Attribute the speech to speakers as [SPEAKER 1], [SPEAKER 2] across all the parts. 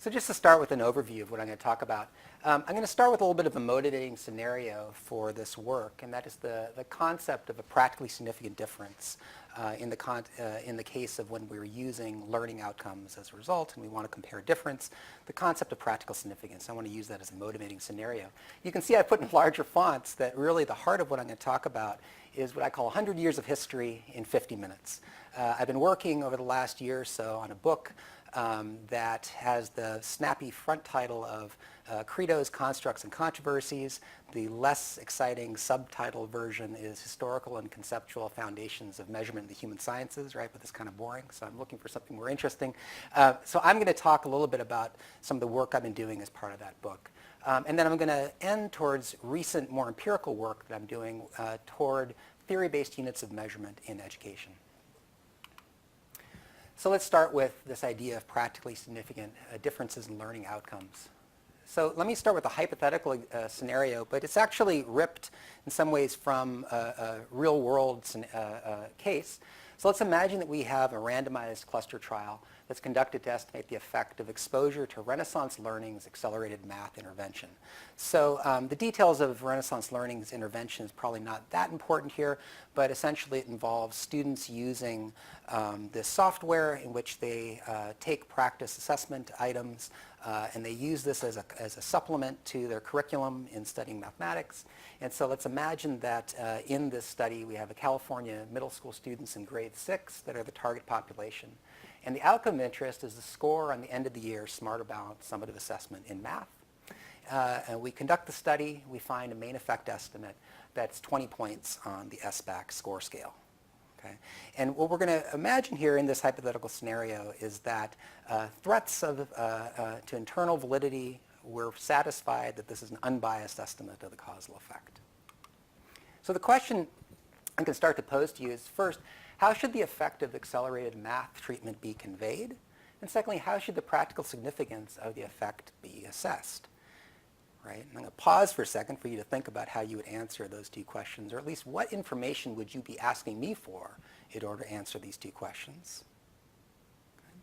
[SPEAKER 1] So just to start with an overview of what I'm going to talk about, I'm going to start with a little bit of a motivating scenario for this work, and that is the concept of a practically significant difference in the case of when we're using learning outcomes as a result and we want to compare difference, the concept of practical significance. I want to use that as a motivating scenario. You can see I put in larger fonts that really the heart of what I'm going to talk about is what I call 100 years of history in 50 minutes. I've been working over the last year or so on a book that has the snappy front title of Credos, Constructs, and Controversies. The less exciting subtitle version is Historical and Conceptual Foundations of Measurement in the Human Sciences, right? But it's kind of boring, so I'm looking for something more interesting. So I'm going to talk a little bit about some of the work I've been doing as part of that book. And then I'm going to end towards recent, more empirical work that I'm doing toward theory-based units of measurement in education. So let's start with this idea of practically significant differences in learning outcomes. So let me start with a hypothetical scenario, but it's actually ripped in some ways from a real-world case. So let's imagine that we have a randomized cluster trial that's conducted to estimate the effect of exposure to Renaissance Learning's accelerated math intervention. So the details of Renaissance Learning's intervention is probably not that important here, but essentially it involves students using this software in which they take practice assessment items and they use this as a supplement to their curriculum in studying mathematics. And so let's imagine that in this study we have a California middle school students in grade 6 that are the target population. And the outcome of interest is the score on the end of the year Smarter Balanced Summative Assessment in math. And we conduct the study. We find a main effect estimate that's 20 points on the SBAC score scale. Okay? And what we're going to imagine here in this hypothetical scenario is that threats to internal validity, we're satisfied that this is an unbiased estimate of the causal effect. So the question I can start to pose to you is, first, how should the effect of accelerated math treatment be conveyed? And secondly, how should the practical significance of the effect be assessed? Right? And I'm going to pause for a second for you to think about how you would answer those two questions, or at least what information would you be asking me for in order to answer these two questions? Okay.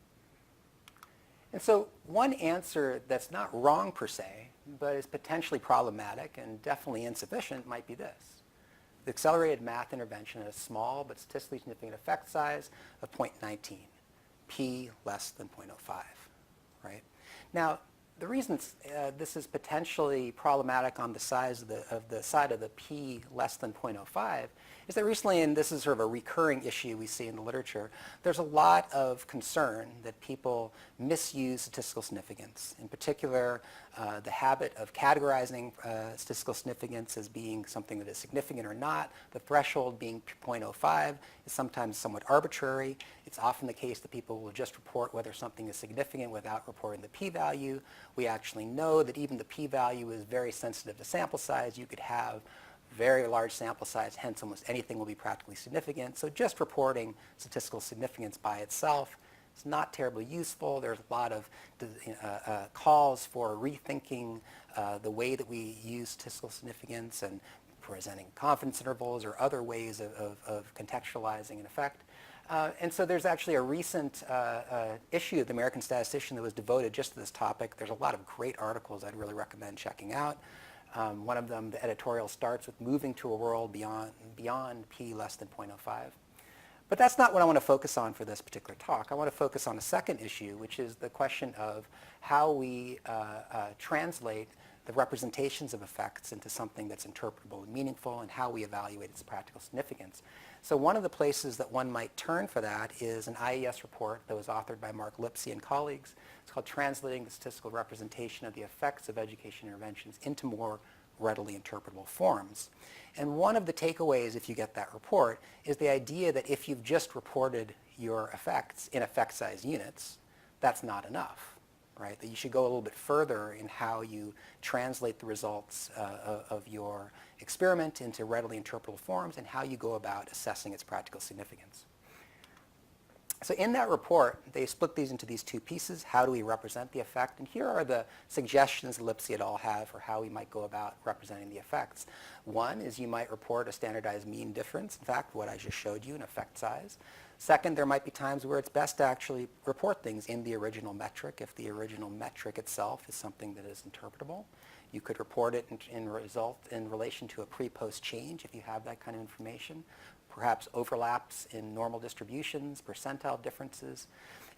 [SPEAKER 1] And so one answer that's not wrong per se, but is potentially problematic and definitely insufficient might be this. The accelerated math intervention has a small but statistically significant effect size of 0.19, p less than 0.05, right? Now, the reason this is potentially problematic on the side of the p less than 0.05 is that recently, and this is sort of a recurring issue we see in the literature, there's a lot of concern that people misuse statistical significance. In particular, the habit of categorizing statistical significance as being something that is significant or not, the threshold being 0.05 is sometimes somewhat arbitrary. It's often the case that people will just report whether something is significant without reporting the p-value. We actually know that even the p-value is very sensitive to sample size. You could have very large sample size, hence almost anything will be practically significant. So just reporting statistical significance by itself is not terribly useful. There's a lot of calls for rethinking the way that we use statistical significance and presenting confidence intervals or other ways of contextualizing an effect. And so there's actually a recent issue of the American Statistician that was devoted just to this topic. There's a lot of great articles I'd really recommend checking out. One of them, the editorial starts with moving to a world beyond p less than 0.05. But that's not what I want to focus on for this particular talk. I want to focus on a second issue, which is the question of how we translate the representations of effects into something that's interpretable and meaningful, and how we evaluate its practical significance. So one of the places that one might turn for that is an IES report that was authored by Mark Lipsey and colleagues. It's called Translating the Statistical Representation of the Effects of Education Interventions into More Readily Interpretable Forms. And one of the takeaways, if you get that report, is the idea that if you've just reported your effects in effect size units, that's not enough, right? That you should go a little bit further in how you translate the results of your experiment into readily interpretable forms and how you go about assessing its practical significance. So in that report, they split these into these two pieces. How do we represent the effect? And here are the suggestions Lipsey et al. Have for how we might go about representing the effects. One is you might report a standardized mean difference. In fact, what I just showed you, an effect size. Second, there might be times where it's best to actually report things in the original metric if the original metric itself is something that is interpretable. You could report it in relation to a pre-post change if you have that kind of information. Perhaps overlaps in normal distributions, percentile differences.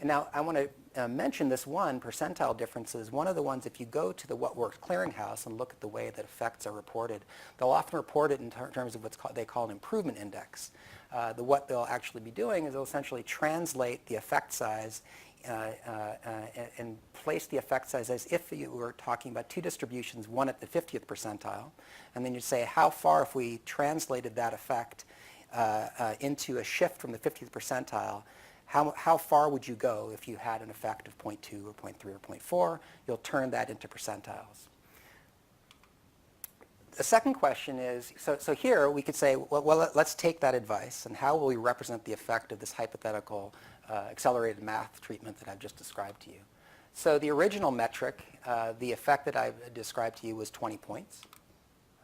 [SPEAKER 1] And now I want to mention this one, percentile differences. One of the ones, if you go to the What Works Clearinghouse and look at the way that effects are reported, they'll often report it in terms of they call an improvement index. What they'll actually be doing is they'll essentially translate the effect size and place the effect size as if you were talking about two distributions, one at the 50th percentile, and then you say how far if we translated that effect into a shift from the 50th percentile, how far would you go if you had an effect of 0.2 or 0.3 or 0.4? You'll turn that into percentiles. The second question is, so here we could say, well, let's take that advice, and how will we represent the effect of this hypothetical accelerated math treatment that I've just described to you? So the original metric, the effect that I've described to you was 20 points.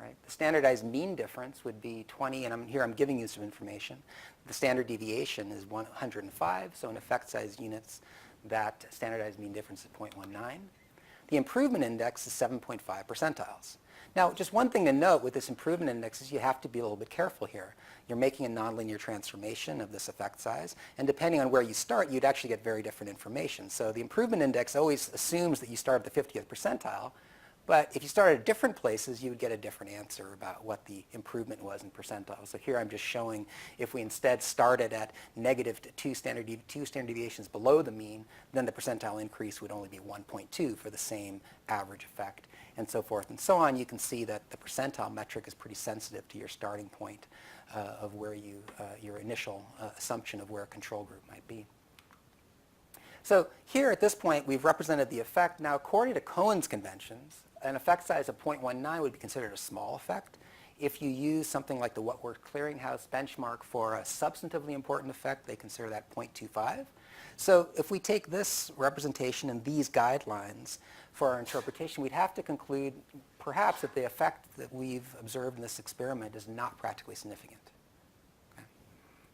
[SPEAKER 1] Right? The standardized mean difference would be 20, and I'm giving you some information. The standard deviation is 105, so in effect size units, that standardized mean difference is 0.19. The improvement index is 7.5 percentiles. Now, just one thing to note with this improvement index is you have to be a little bit careful here. You're making a nonlinear transformation of this effect size, and depending on where you start, you'd actually get very different information. So the improvement index always assumes that you start at the 50th percentile, but if you started at different places, you would get a different answer about what the improvement was in percentiles. So here I'm just showing if we instead started at negative two standard deviations below the mean, then the percentile increase would only be 1.2 for the same average effect, and so forth and so on. You can see that the percentile metric is pretty sensitive to your starting point of where your initial assumption of where a control group might be. So here at this point, we've represented the effect. Now, according to Cohen's conventions, an effect size of 0.19 would be considered a small effect. If you use something like the What Works Clearinghouse benchmark for a substantively important effect, they consider that 0.25. So if we take this representation and these guidelines for our interpretation, we'd have to conclude perhaps that the effect that we've observed in this experiment is not practically significant. Okay.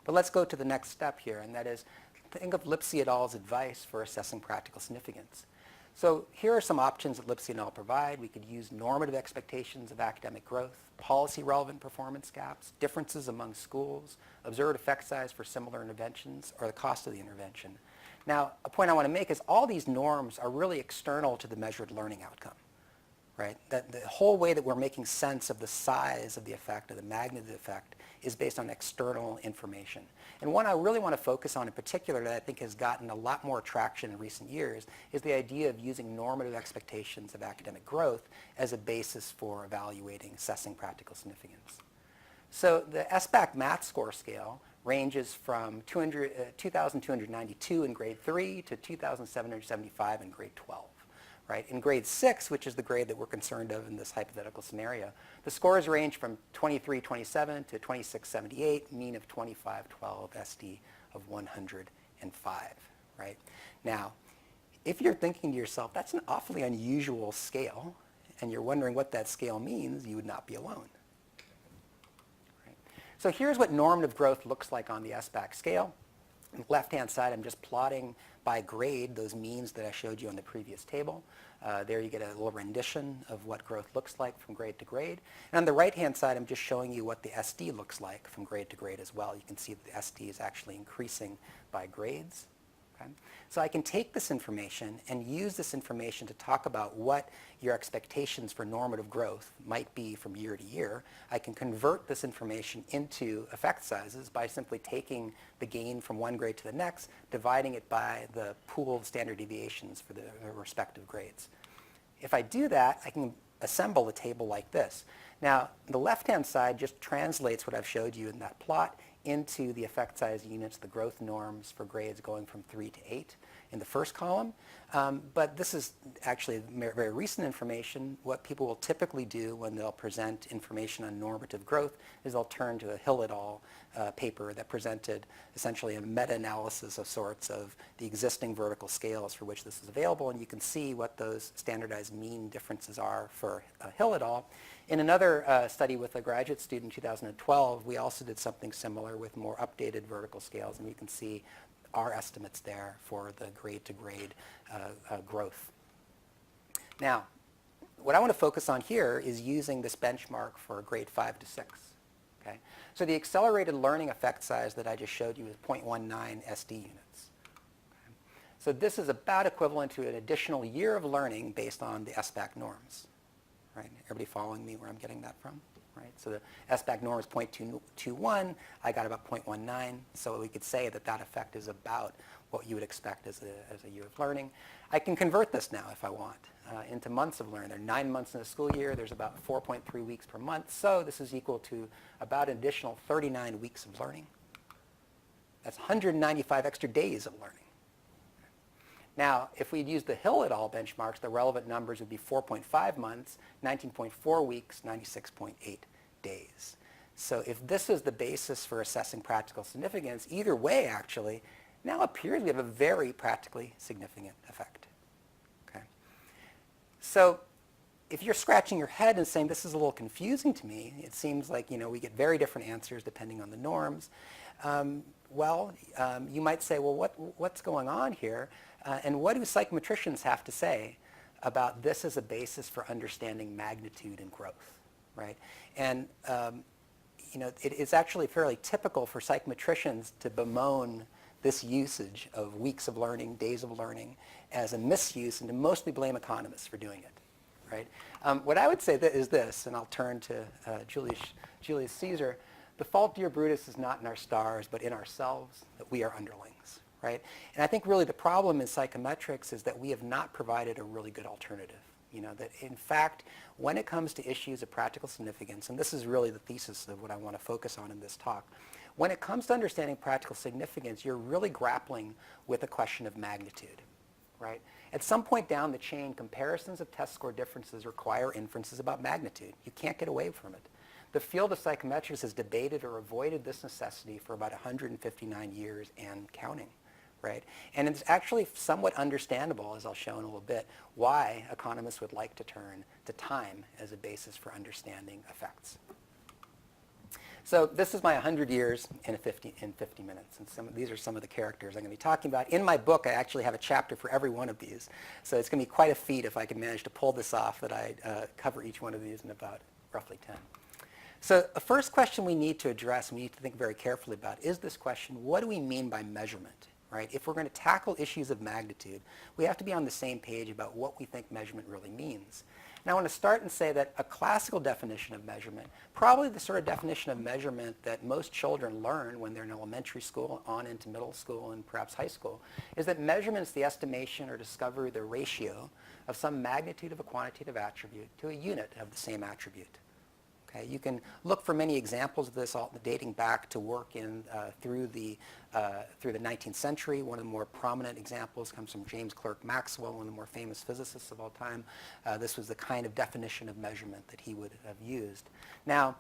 [SPEAKER 1] But let's go to the next step here, and that is think of Lipsey et al.'s advice for assessing practical significance. So here are some options that Lipsey et al. Provide. We could use normative expectations of academic growth, policy-relevant performance gaps, differences among schools, observed effect size for similar interventions, or the cost of the intervention. Now, a point I want to make is all these norms are really external to the measured learning outcome. Right? That the whole way that we're making sense of the size of the effect, of the magnitude of the effect, is based on external information. And one I really want to focus on in particular that I think has gotten a lot more traction in recent years is the idea of using normative expectations of academic growth as a basis for evaluating, assessing practical significance. So the SBAC math score scale ranges from 2,292 in grade 3 to 2,775 in grade 12. Right? In grade 6, which is the grade that we're concerned of in this hypothetical scenario, the scores range from 2327 to 2678, mean of 2512, SD of 105. Right? Now, if you're thinking to yourself, that's an awfully unusual scale, and you're wondering what that scale means, you would not be alone. Right? So here's what normative growth looks like on the SBAC scale. On the left-hand side, I'm just plotting by grade those means that I showed you on the previous table. There you get a little rendition of what growth looks like from grade to grade. And on the right-hand side, I'm just showing you what the SD looks like from grade to grade as well. You can see that the SD is actually increasing by grades. Okay? So I can take this information and use this information to talk about what your expectations for normative growth might be from year to year. I can convert this information into effect sizes by simply taking the gain from one grade to the next, dividing it by the pool of standard deviations for the respective grades. If I do that, I can assemble a table like this. Now, the left-hand side just translates what I've showed you in that plot into the effect size units, the growth norms for grades going from 3 to 8. in the first column. But this is actually very recent information. What people will typically do when they'll present information on normative growth is they'll turn to a Hill et al. Paper that presented essentially a meta-analysis of sorts of the existing vertical scales for which this is available, and you can see what those standardized mean differences are for Hill et al. In another study with a graduate student in 2012, we also did something similar with more updated vertical scales, and you can see our estimates there for the grade-to-grade growth. Now, what I want to focus on here is using this benchmark for grade 5 to 6. Okay? So the accelerated learning effect size that I just showed you is 0.19 SD units. Okay? So this is about equivalent to an additional year of learning based on the SBAC norms. Right? Everybody following me where I'm getting that from? Right? So the SBAC norm is 0.21. I got about 0.19. So we could say that that effect is about what you would expect as a year of learning. I can convert this now if I want into months of learning. There are 9 months in a school year. There's about 4.3 weeks per month. So this is equal to about an additional 39 weeks of learning. That's 195 extra days of learning. Now, if we'd used the Hill et al. Benchmarks, the relevant numbers would be 4.5 months, 19.4 weeks, 96.8 days. So if this is the basis for assessing practical significance, either way, actually, now appears we have a very practically significant effect. Okay? So if you're scratching your head and saying, this is a little confusing to me, it seems like we get very different answers depending on the norms. You might say, well, what's going on here? And what do psychometricians have to say about this as a basis for understanding magnitude and growth, right? And it's actually fairly typical for psychometricians to bemoan this usage of weeks of learning, days of learning, as a misuse, and to mostly blame economists for doing it, right? What I would say is this, and I'll turn to Julius Caesar. The fault, dear Brutus, is not in our stars, but in ourselves, that we are underlings, right? And I think really the problem in psychometrics is that we have not provided a really good alternative. That in fact, when it comes to issues of practical significance, and this is really the thesis of what I want to focus on in this talk, when it comes to understanding practical significance, you're really grappling with a question of magnitude, right? At some point down the chain, comparisons of test score differences require inferences about magnitude. You can't get away from it. The field of psychometrics has debated or avoided this necessity for about 159 years and counting, right? And it's actually somewhat understandable, as I'll show in a little bit, why economists would like to turn to time as a basis for understanding effects. So this is my 100 years in 50 minutes, and these are some of the characters I'm going to be talking about. In my book, I actually have a chapter for every one of these, so it's going to be quite a feat if I can manage to pull this off, that I cover each one of these in about roughly 10. So the first question we need to address, and we need to think very carefully about, is this question: what do we mean by measurement? Right? If we're going to tackle issues of magnitude, we have to be on the same page about what we think measurement really means. Now I want to start and say that a classical definition of measurement, probably the sort of definition of measurement that most children learn when they're in elementary school on into middle school and perhaps high school, is that measurement is the estimation or discovery, the ratio of some magnitude of a quantitative attribute to a unit of the same attribute. Okay, you can look for many examples of this, all dating back to work through the 19th century. One of the more prominent examples comes from James Clerk Maxwell, one of the more famous physicists of all time. This was the kind of definition of measurement that he would have used. Now,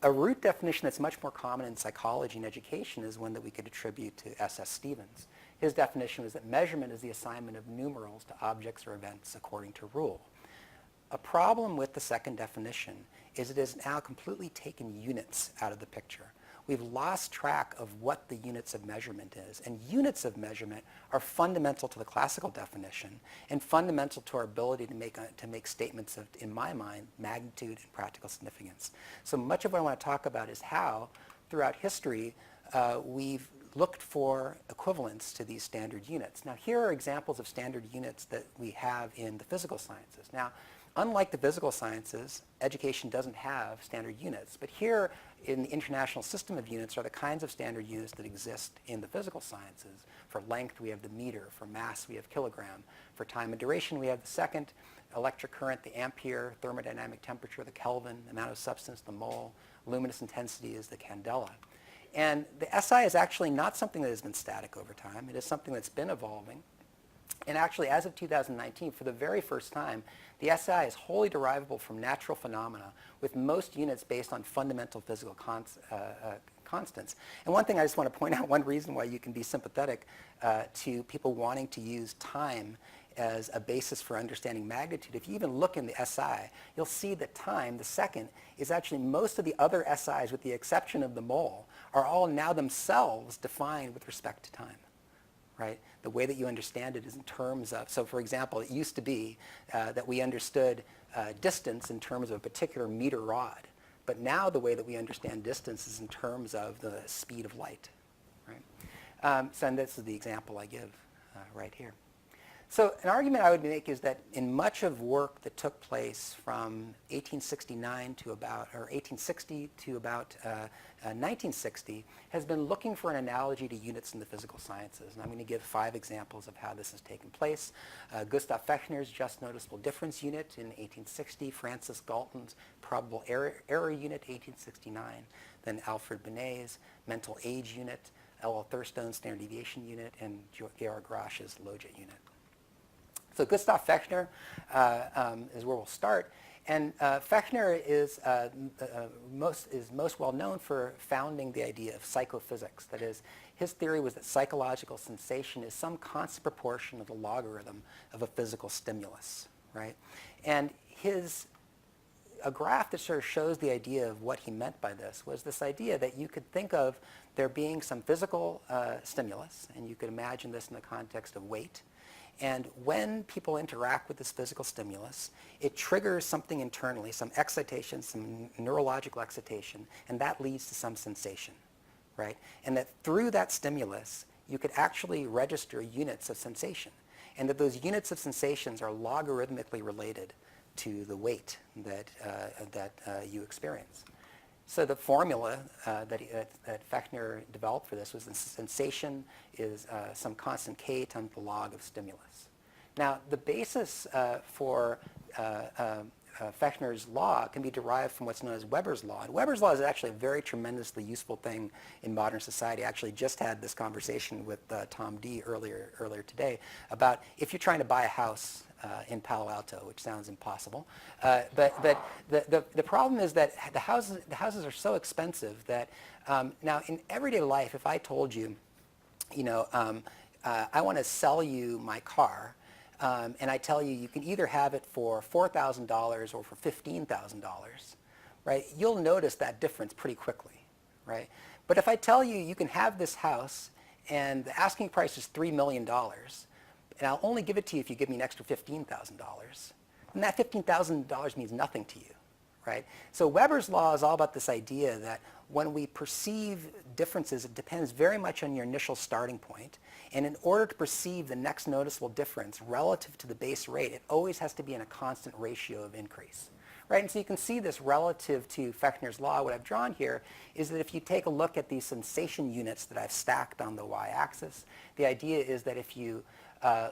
[SPEAKER 1] a root definition that's much more common in psychology and education is one that we could attribute to S.S. Stevens. His definition was that measurement is the assignment of numerals to objects or events according to rule. A problem with the second definition is it has now completely taken units out of the picture. We've lost track of what the units of measurement is, and units of measurement are fundamental to the classical definition and fundamental to our ability to make statements of, in my mind, magnitude and practical significance. So much of what I want to talk about is how, throughout history, we've looked for equivalents to these standard units. Now, here are examples of standard units that we have in the physical sciences. Now, unlike the physical sciences, education doesn't have standard units. But here in the international system of units are the kinds of standard units that exist in the physical sciences. For length, we have the meter. For mass, we have kilogram. For time and duration, we have the second. Electric current, the ampere. Thermodynamic temperature, the Kelvin. Amount of substance, the mole. Luminous intensity is the candela. And the SI is actually not something that has been static over time. It is something that's been evolving. And actually, as of 2019, for the very first time, the SI is wholly derivable from natural phenomena, with most units based on fundamental physical constants. And one thing I just want to point out, one reason why you can be sympathetic to people wanting to use time as a basis for understanding magnitude, if you even look in the SI, you'll see that time, the second, is actually most of the other SIs, with the exception of the mole, are all now themselves defined with respect to time. Right? The way that you understand it is in terms of, so for example, it used to be that we understood distance in terms of a particular meter rod. But now the way that we understand distance is in terms of the speed of light. Right? And this is the example I give right here. So an argument I would make is that in much of work that took place from 1869 to about, or 1860 to about 1960, has been looking for an analogy to units in the physical sciences. And I'm going to give 5 examples of how this has taken place. Gustav Fechner's just noticeable difference unit in 1860, Francis Galton's probable error unit, 1869, then Alfred Binet's mental age unit, L.L. Thurstone's standard deviation unit, and Georg Rasch's logit unit. So Gustav Fechner is where we'll start. And Fechner is most well known for founding the idea of psychophysics. That is, his theory was that psychological sensation is some constant proportion of the logarithm of a physical stimulus, right? And a graph that sort of shows the idea of what he meant by this was this idea that you could think of there being some physical stimulus, and you could imagine this in the context of weight. And when people interact with this physical stimulus, it triggers something internally, some excitation, some neurological excitation, and that leads to some sensation, right? And that through that stimulus, you could actually register units of sensation, and that those units of sensations are logarithmically related to the weight that you experience. So the formula that Fechner developed for this was the sensation is some constant k times the log of stimulus. Now, the basis for Fechner's law can be derived from what's known as Weber's law. And Weber's law is actually a very tremendously useful thing in modern society. I actually just had this conversation with Tom D. earlier today about if you're trying to buy a house in Palo Alto, which sounds impossible. But the problem is that the houses are so expensive that now in everyday life, if I told you, I want to sell you my car, and I tell you you can either have it for $4,000 or for $15,000, right? You'll notice that difference pretty quickly, right? But if I tell you you can have this house and the asking price is $3 million, and I'll only give it to you if you give me an extra $15,000, and that $15,000 means nothing to you, right? So Weber's law is all about this idea that when we perceive differences, it depends very much on your initial starting point. And in order to perceive the next noticeable difference relative to the base rate, it always has to be in a constant ratio of increase. Right? And so you can see this relative to Fechner's law. What I've drawn here is that if you take a look at these sensation units that I've stacked on the y-axis, the idea is that if you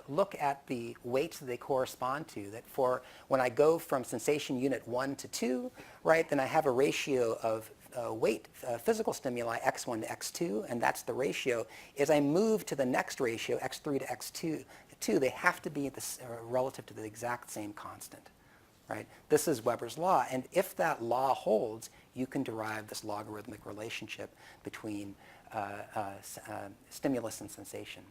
[SPEAKER 1] look at the weights that they correspond to, that for when I go from sensation unit 1 to 2, right, then I have a ratio of weight, physical stimuli, x1 to x2, and that's the ratio. As I move to the next ratio, x3 to x2, they have to be relative to the exact same constant. Right? This is Weber's law, and if that law holds, you can derive this logarithmic relationship between stimulus and sensation.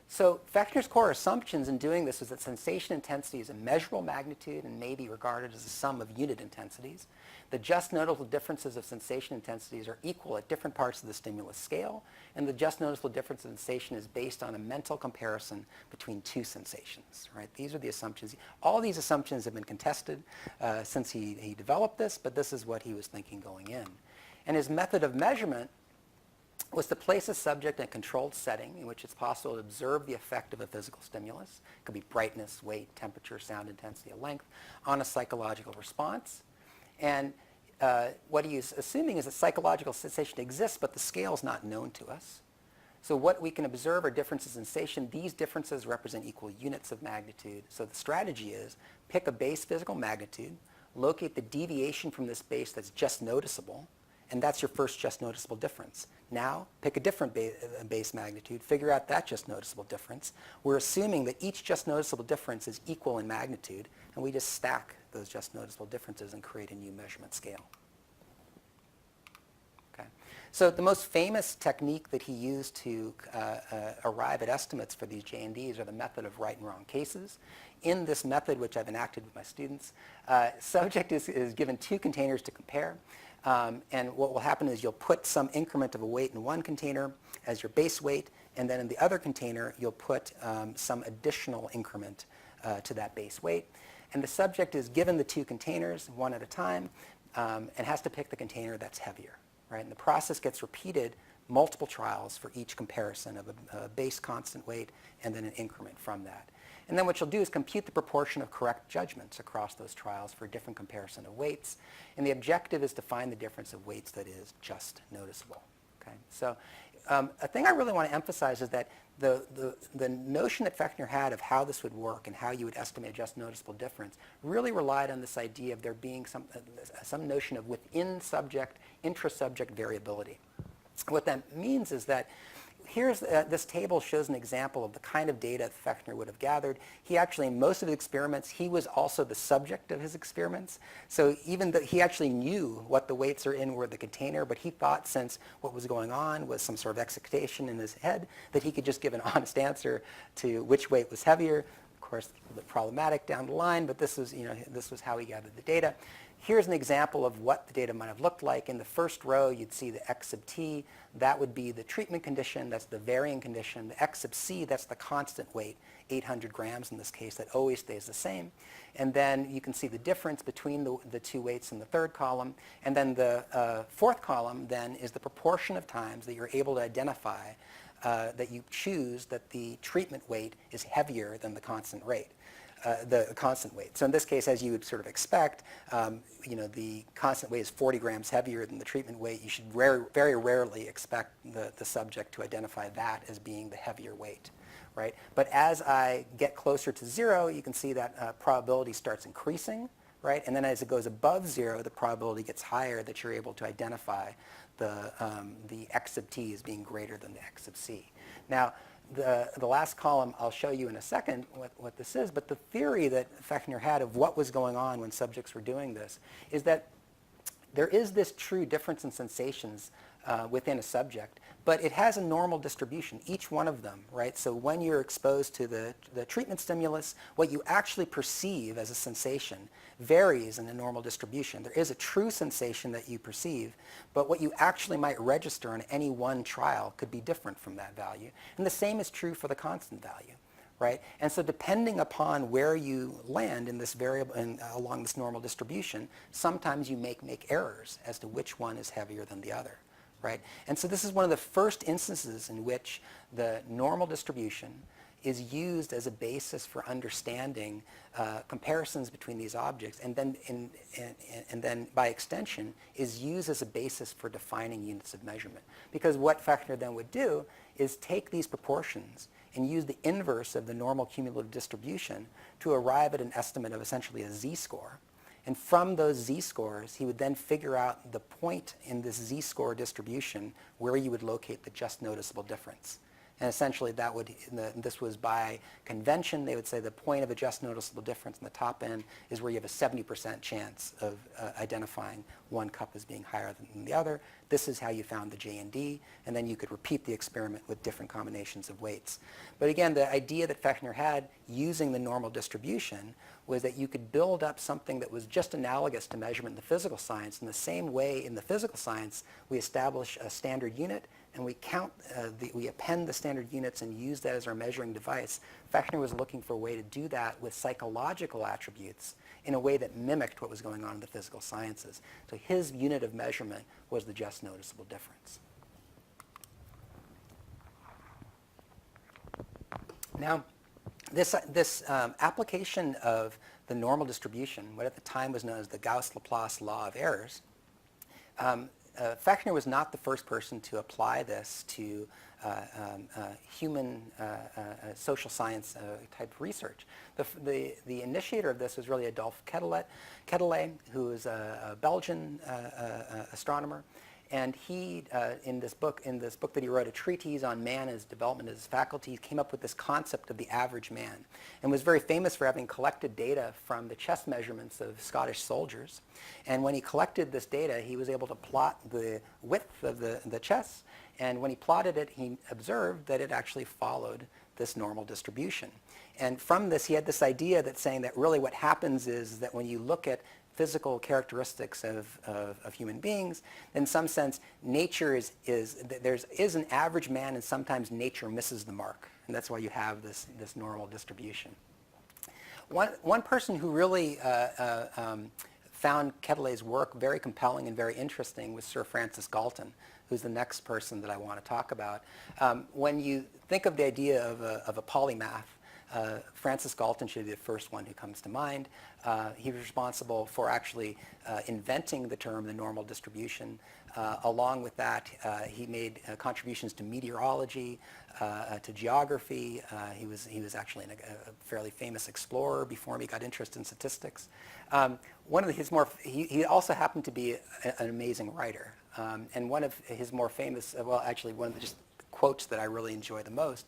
[SPEAKER 1] So Fechner's core assumptions in doing this is that sensation intensity is a measurable magnitude and may be regarded as a sum of unit intensities. The just noticeable differences of sensation intensities are equal at different parts of the stimulus scale, and the just noticeable difference in sensation is based on a mental comparison between two sensations. Right? These are the assumptions. All these assumptions have been contested since he developed this, but this is what he was thinking going in. And his method of measurement was to place a subject in a controlled setting in which it's possible to observe the effect of a physical stimulus. It could be brightness, weight, temperature, sound intensity, or length on a psychological response. And what he's assuming is that psychological sensation exists, but the scale is not known to us. So what we can observe are differences in sensation. These differences represent equal units of magnitude. So the strategy is pick a base physical magnitude, locate the deviation from this base that's just noticeable, and that's your first just noticeable difference. Now, pick a different base magnitude, figure out that just noticeable difference. We're assuming that each just noticeable difference is equal in magnitude, and we just stack those just noticeable differences and create a new measurement scale. Okay. So the most famous technique that he used to arrive at estimates for these J&Ds are the method of right and wrong cases. In this method, which I've enacted with my students, subject is given two containers to compare. And what will happen is you'll put some increment of a weight in one container as your base weight, and then in the other container, you'll put some additional increment to that base weight. And the subject is given the two containers, one at a time, and has to pick the container that's heavier. Right? And the process gets repeated multiple trials for each comparison of a base constant weight and then an increment from that. And then what you'll do is compute the proportion of correct judgments across those trials for a different comparison of weights. And the objective is to find the difference of weights that is just noticeable. Okay? So a thing I really want to emphasize is that the notion that Fechner had of how this would work and how you would estimate a just noticeable difference really relied on this idea of there being some notion of within subject, intra-subject variability. What that means is that here's this table shows an example of the kind of data Fechner would have gathered. He actually, in most of his experiments, he was also the subject of his experiments. So even though he actually knew what the weights are in were the container, but he thought since what was going on was some sort of excitation in his head, that he could just give an honest answer to which weight was heavier. Of course, a little bit problematic down the line, but this was how he gathered the data. Here's an example of what the data might have looked like. In the first row, you'd see the x sub t. That would be the treatment condition. That's the varying condition. The x sub c, that's the constant weight, 800 grams in this case. That always stays the same. And then you can see the difference between the two weights in the third column. And then the fourth column then is the proportion of times that you're able to identify that you choose that the treatment weight is heavier than the constant rate. The constant weight. So in this case, as you would sort of expect, the constant weight is 40 grams heavier than the treatment weight. You should very rarely expect the subject to identify that as being the heavier weight, right? But as I get closer to 0, you can see that probability starts increasing, right? And then as it goes above 0, the probability gets higher that you're able to identify the x sub t as being greater than the x sub c. Now, the last column I'll show you in a second what this is, but the theory that Fechner had of what was going on when subjects were doing this is that there is this true difference in sensations within a subject, but it has a normal distribution, each one of them, right? So when you're exposed to the treatment stimulus, what you actually perceive as a sensation varies in a normal distribution. There is a true sensation that you perceive, but what you actually might register in any one trial could be different from that value. And the same is true for the constant value, right? And so depending upon where you land in this variable along this normal distribution, sometimes you make errors as to which one is heavier than the other. Right? And so this is one of the first instances in which the normal distribution is used as a basis for understanding comparisons between these objects, and then by extension is used as a basis for defining units of measurement. Because what Fechner then would do is take these proportions and use the inverse of the normal cumulative distribution to arrive at an estimate of essentially a z-score. And from those z-scores, he would then figure out the point in this z-score distribution where you would locate the just noticeable difference. And essentially this was by convention. They would say the point of a just noticeable difference in the top end is where you have a 70% chance of identifying one cup as being higher than the other. This is how you found the J and D, and then you could repeat the experiment with different combinations of weights. But again, the idea that Fechner had using the normal distribution was that you could build up something that was just analogous to measurement in the physical science. In the same way in the physical science, we establish a standard unit and we append the standard units and use that as our measuring device. Fechner was looking for a way to do that with psychological attributes in a way that mimicked what was going on in the physical sciences. So his unit of measurement was the just noticeable difference. Now, this application of the normal distribution, what at the time was known as the Gauss-Laplace law of errors, Fechner was not the first person to apply this to human social science type research. The initiator of this was really Adolphe Quetelet, who is a Belgian astronomer. And he, in this book that he wrote, A Treatise on Man and His Development as Faculties, came up with this concept of the average man, and was very famous for having collected data from the chest measurements of Scottish soldiers. And when he collected this data, he was able to plot the width of the chest, and when he plotted it, he observed that it actually followed this normal distribution. And from this, he had this idea that saying that really what happens is that when you look at physical characteristics of human beings, in some sense, nature there is an average man, and sometimes nature misses the mark. And that's why you have this normal distribution. One person who really found Quetelet's work very compelling and very interesting was Sir Francis Galton, who's the next person that I want to talk about. When you think of the idea of a polymath, Francis Galton should be the first one who comes to mind. He was responsible for actually inventing the term the normal distribution. Along with that, he made contributions to meteorology, to geography. He was actually a fairly famous explorer before he got interested in statistics. He also happened to be an amazing writer. And one of his more famous, one of the just quotes that I really enjoy the most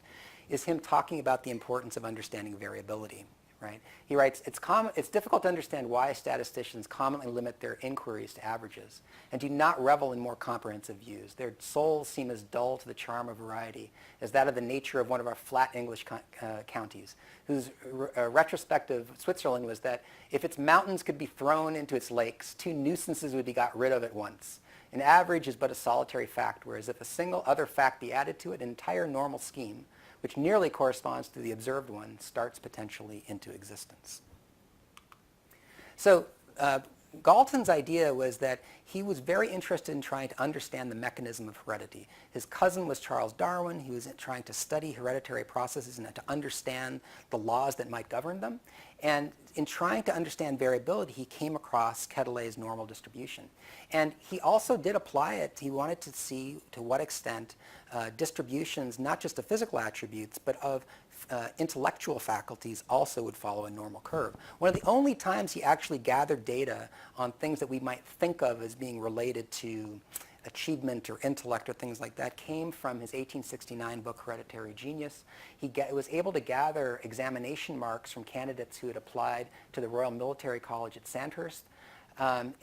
[SPEAKER 1] is him talking about the importance of understanding variability. Right? He writes, it's difficult to understand why statisticians commonly limit their inquiries to averages and do not revel in more comprehensive views. Their souls seem as dull to the charm of variety as that of the nature of one of our flat English counties, whose retrospective Switzerland was that if its mountains could be thrown into its lakes, two nuisances would be got rid of at once. An average is but a solitary fact, whereas if a single other fact be added to it, an entire normal scheme, which nearly corresponds to the observed one, starts potentially into existence. So Galton's idea was that he was very interested in trying to understand the mechanism of heredity. His cousin was Charles Darwin. He was trying to study hereditary processes and to understand the laws that might govern them. And in trying to understand variability, he came across Quetelet's normal distribution. And he also did apply it. He wanted to see to what extent distributions, not just of physical attributes, but of intellectual faculties also would follow a normal curve. One of the only times he actually gathered data on things that we might think of as being related to achievement or intellect or things like that came from his 1869 book, Hereditary Genius. He was able to gather examination marks from candidates who had applied to the Royal Military College at Sandhurst. When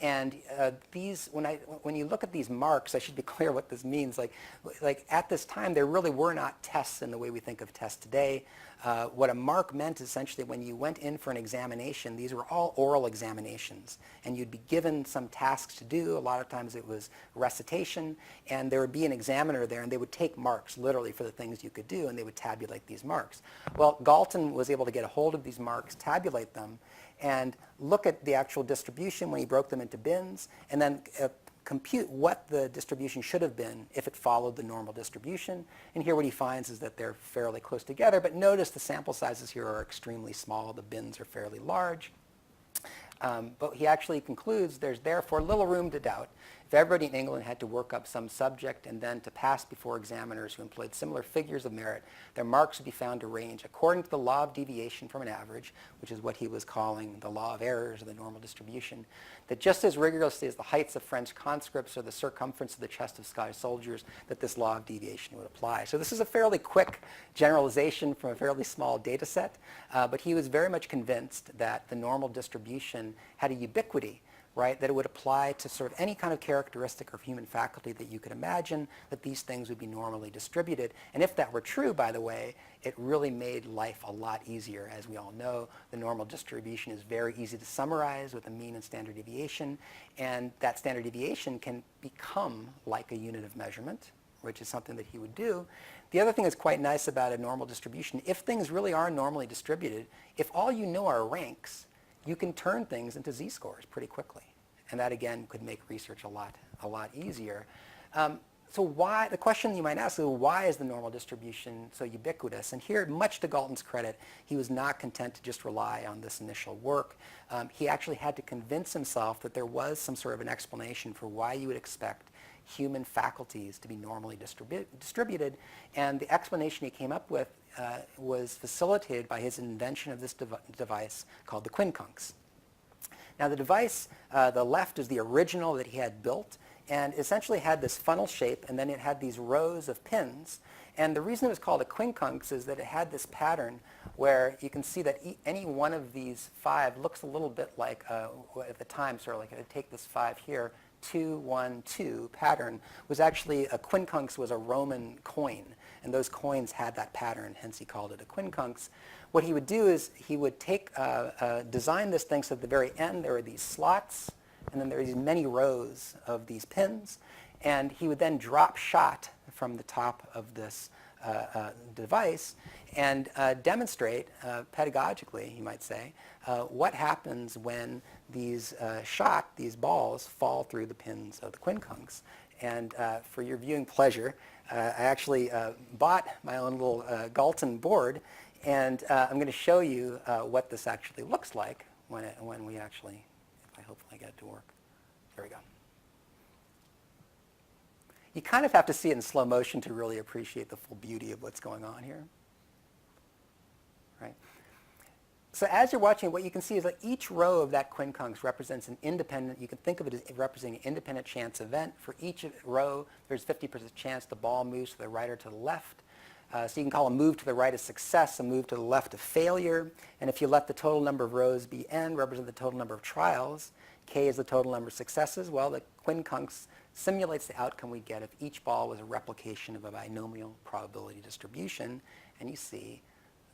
[SPEAKER 1] you look at these marks, I should be clear what this means. Like at this time, there really were not tests in the way we think of tests today. What a mark meant is essentially when you went in for an examination, these were all oral examinations, and you'd be given some tasks to do. A lot of times it was recitation, and there would be an examiner there, and they would take marks literally for the things you could do, and they would tabulate these marks. Well, Galton was able to get a hold of these marks, tabulate them, and look at the actual distribution when he broke them into bins, and then compute what the distribution should have been if it followed the normal distribution. And here what he finds is that they're fairly close together, but notice the sample sizes here are extremely small. The bins are fairly large. But he actually concludes there's therefore little room to doubt. If everybody in England had to work up some subject and then to pass before examiners who employed similar figures of merit, their marks would be found to range according to the law of deviation from an average, which is what he was calling the law of errors or the normal distribution, that just as rigorously as the heights of French conscripts or the circumference of the chest of Scottish soldiers, that this law of deviation would apply. So this is a fairly quick generalization from a fairly small data set, but he was very much convinced that the normal distribution had a ubiquity, right, that it would apply to sort of any kind of characteristic of human faculty that you could imagine, that these things would be normally distributed. And if that were true, by the way, it really made life a lot easier. As we all know, the normal distribution is very easy to summarize with a mean and standard deviation, and that standard deviation can become like a unit of measurement, which is something that he would do. The other thing that's quite nice about a normal distribution, if things really are normally distributed, if all you know are ranks, you can turn things into z-scores pretty quickly. And that, again, could make research a lot easier. So the question you might ask is, why is the normal distribution so ubiquitous? And here, much to Galton's credit, he was not content to just rely on this initial work. He actually had to convince himself that there was some sort of an explanation for why you would expect human faculties to be normally distributed. And the explanation he came up with was facilitated by his invention of this device called the Quincunx. Now the device, the left is the original that he had built. and essentially had this funnel shape, and then it had these rows of pins. And the reason it was called a quincunx is that it had this pattern where you can see that any one of these 5 looks a little bit like, at the time, sort of like, I'd take this 5 here, 2, 1, 2 pattern was actually, a quincunx was a Roman coin, and those coins had that pattern, hence he called it a quincunx. What he would do is he would take, design this thing so at the very end there are these slots, and then there are these many rows of these pins, and he would then drop shot from the top of this device and demonstrate, pedagogically, you might say, what happens when these these balls fall through the pins of the quincunx. And for your viewing pleasure, I actually bought my own little Galton board, and I'm going to show you what this actually looks like when we actually, if I hopefully get it to work. There we go. You kind of have to see it in slow motion to really appreciate the full beauty of what's going on here. Right? So as you're watching, what you can see is that each row of that quincunx represents an independent, you can think of it as representing an independent chance event. For each row, there's 50% chance the ball moves to the right or to the left. So you can call a move to the right a success, a move to the left a failure. And if you let the total number of rows be n, represent the total number of trials, k is the total number of successes, well, the quincunx simulates the outcome we get if each ball was a replication of a binomial probability distribution. And you see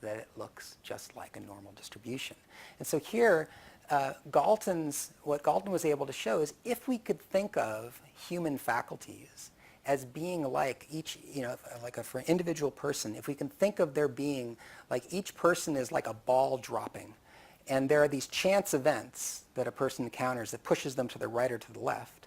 [SPEAKER 1] that it looks just like a normal distribution. And so here, what Galton was able to show is if we could think of human faculties as being like each, for an individual person, if we can think of there being like each person is like a ball dropping, and there are these chance events that a person encounters that pushes them to the right or to the left.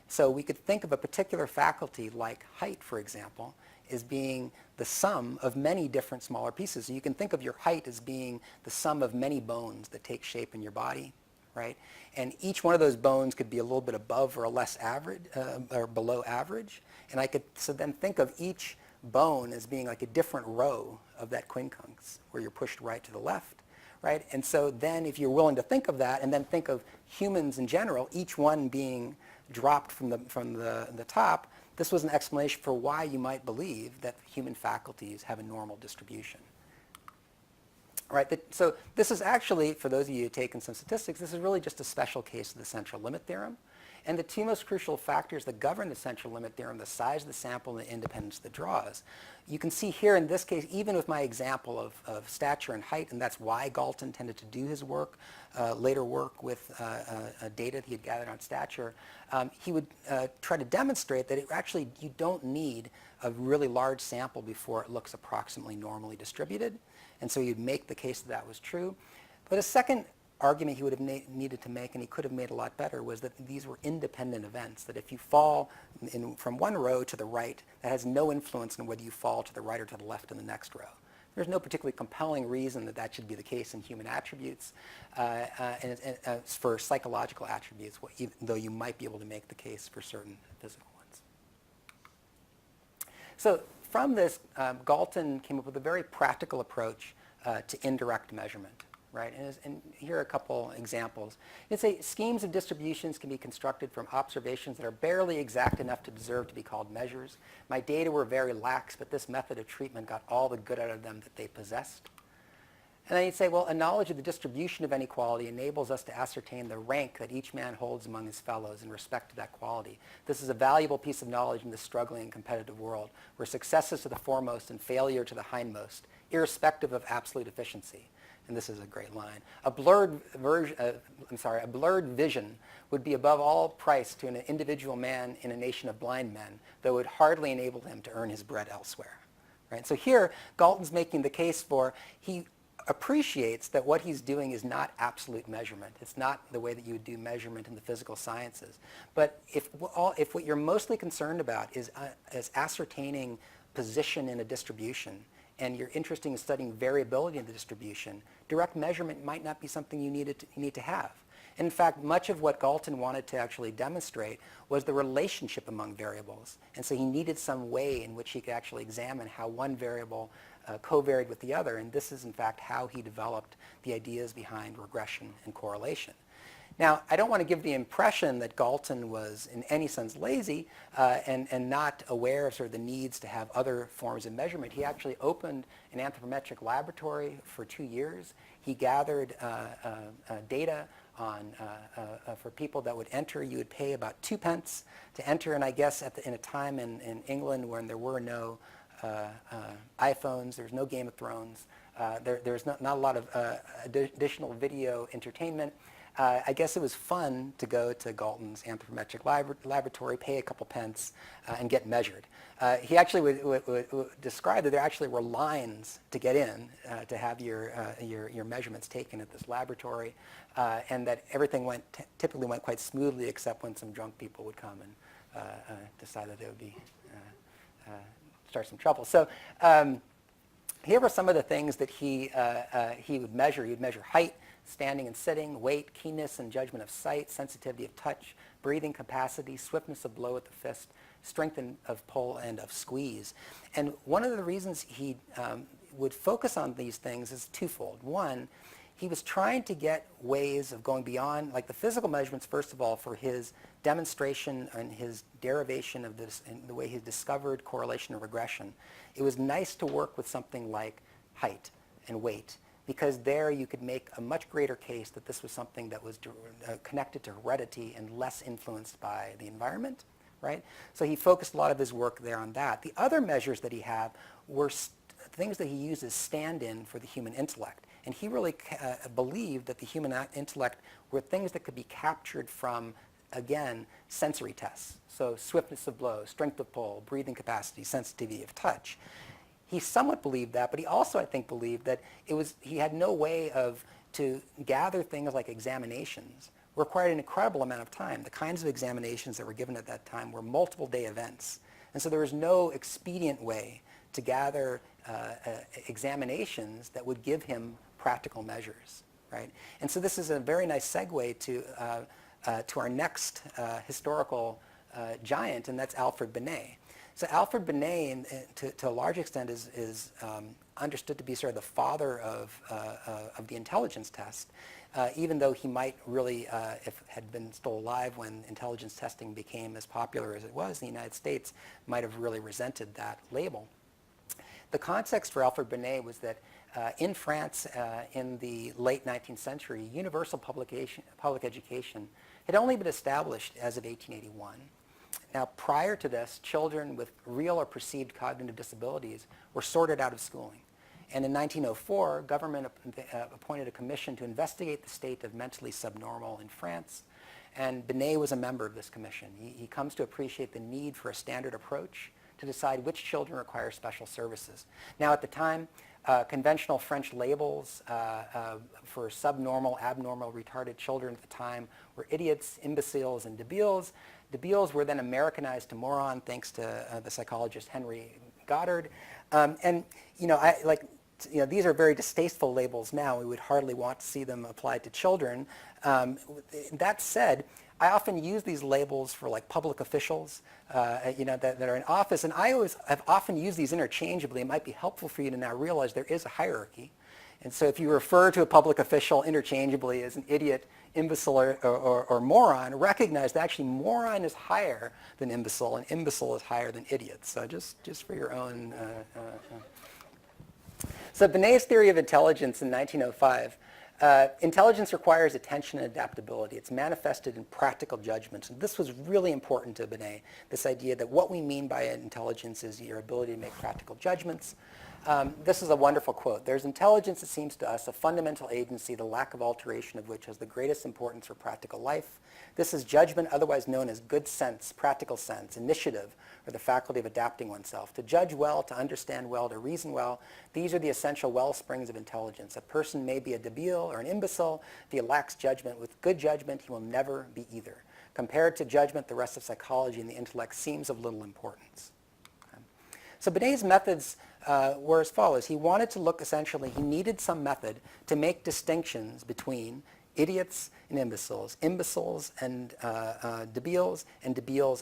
[SPEAKER 1] So we could think of a particular faculty like height, for example, as being the sum of many different smaller pieces. So you can think of your height as being the sum of many bones that take shape in your body, right? And each one of those bones could be a little bit above or less average, or below average. And I could then think of each bone as being like a different row of that quincunx, where you're pushed right to the left, right? And so then if you're willing to think of that, and then think of humans in general, each one being dropped from the top, this was an explanation for why you might believe that human faculties have a normal distribution. All right, so this is actually, for those of you who've taken some statistics, this is really just a special case of the central limit theorem. And the two most crucial factors that govern the central limit theorem, the size of the sample and the independence of the draws. You can see here in this case, even with my example of stature and height, and that's why Galton tended to do his work, later work with data that he had gathered on stature, he would try to demonstrate that you don't need a really large sample before it looks approximately normally distributed. And so he'd make the case that that was true. But a second argument he would have needed to make, and he could have made a lot better, was that these were independent events, that if you fall from one row to the right, that has no influence on whether you fall to the right or to the left in the next row. There's no particularly compelling reason that that should be the case in human attributes, and for psychological attributes, though you might be able to make the case for certain physical ones. So from this, Galton came up with a very practical approach to indirect measurement. Right? And here are a couple examples. It's schemes of distributions can be constructed from observations that are barely exact enough to deserve to be called measures. My data were very lax, but this method of treatment got all the good out of them that they possessed. And then you'd say, well, a knowledge of the distribution of inequality enables us to ascertain the rank that each man holds among his fellows in respect to that quality. This is a valuable piece of knowledge in this struggling and competitive world, where success is to the foremost and failure to the hindmost, irrespective of absolute efficiency. And this is a great line. A blurred vision would be above all price to an individual man in a nation of blind men, though it would hardly enable him to earn his bread elsewhere. Right? So here, Galton's making the case for, he appreciates that what he's doing is not absolute measurement. It's not the way that you would do measurement in the physical sciences. But if what you're mostly concerned about is ascertaining position in a distribution, and you're interested in studying variability in the distribution, direct measurement might not be something you need to have. In fact, much of what Galton wanted to actually demonstrate was the relationship among variables. And so he needed some way in which he could actually examine how one variable covaried with the other. And this is, in fact, how he developed the ideas behind regression and correlation. Now, I don't want to give the impression that Galton was in any sense lazy and not aware of sort of the needs to have other forms of measurement. He actually opened an anthropometric laboratory for 2 years. He gathered data on, for people that would enter. You would pay about 2 pence to enter, and I guess in a time in England when there were no iPhones, there was no Game of Thrones, there's not a lot of additional video entertainment. I guess it was fun to go to Galton's anthropometric laboratory, pay a couple pence, and get measured. He actually would describe that there actually were lines to get in to have your measurements taken at this laboratory, and that everything typically went quite smoothly, except when some drunk people would come and decide that they would be start some trouble. So here were some of the things that he would measure. He would measure height, standing and sitting, weight, keenness and judgment of sight, sensitivity of touch, breathing capacity, swiftness of blow at the fist, strength of pull and of squeeze. And one of the reasons he would focus on these things is twofold. One, he was trying to get ways of going beyond, like the physical measurements, first of all, for his demonstration and his derivation of this, and the way he discovered correlation and regression. It was nice to work with something like height and weight, because there you could make a much greater case that this was something that was connected to heredity and less influenced by the environment, right? So he focused a lot of his work there on that. The other measures that he had were things that he used as stand-in for the human intellect. And he really believed that the human intellect were things that could be captured from, again, sensory tests. So swiftness of blow, strength of pull, breathing capacity, sensitivity of touch. He somewhat believed that, but he also, I think, believed that he had no way to gather things like examinations. Required an incredible amount of time. The kinds of examinations that were given at that time were multiple day events. And so there was no expedient way to gather examinations that would give him practical measures, right? And so this is a very nice segue to our next historical giant, and that's Alfred Binet. So Alfred Binet, to a large extent, is understood to be sort of the father of the intelligence test, even though he might really, if had been still alive when intelligence testing became as popular as it was in the United States, might have really resented that label. The context for Alfred Binet was that in France, in the late 19th century, universal public education had only been established as of 1881. Now, prior to this, children with real or perceived cognitive disabilities were sorted out of schooling. And in 1904, government appointed a commission to investigate the state of mentally subnormal in France. And Binet was a member of this commission. He comes to appreciate the need for a standard approach to decide which children require special services. Now, at the time, conventional French labels for subnormal, abnormal, retarded children at the time were idiots, imbeciles, and debiles. Debiles were then Americanized to moron, thanks to the psychologist Henry Goddard. And these are very distasteful labels now. We would hardly want to see them applied to children. That said, I often use these labels for like public officials, that are in office, and I've often used these interchangeably. It might be helpful for you to now realize there is a hierarchy. And so if you refer to a public official interchangeably as an idiot, imbecile, or moron, recognize that actually moron is higher than imbecile, and imbecile is higher than idiot. So just for your own... So Binet's theory of intelligence in 1905, intelligence requires attention and adaptability. It's manifested in practical judgments. And this was really important to Binet, this idea that what we mean by intelligence is your ability to make practical judgments. This is a wonderful quote. There's intelligence, it seems to us, a fundamental agency, the lack of alteration of which has the greatest importance for practical life. This is judgment, otherwise known as good sense, practical sense, initiative, or the faculty of adapting oneself. To judge well, to understand well, to reason well, these are the essential well springs of intelligence. A person may be a debile or an imbecile if he lacks judgment. With good judgment, he will never be either. Compared to judgment, the rest of psychology and the intellect seems of little importance. Okay. So Binet's methods were as follows. He wanted to look, essentially, he needed some method to make distinctions between idiots and imbeciles and debiles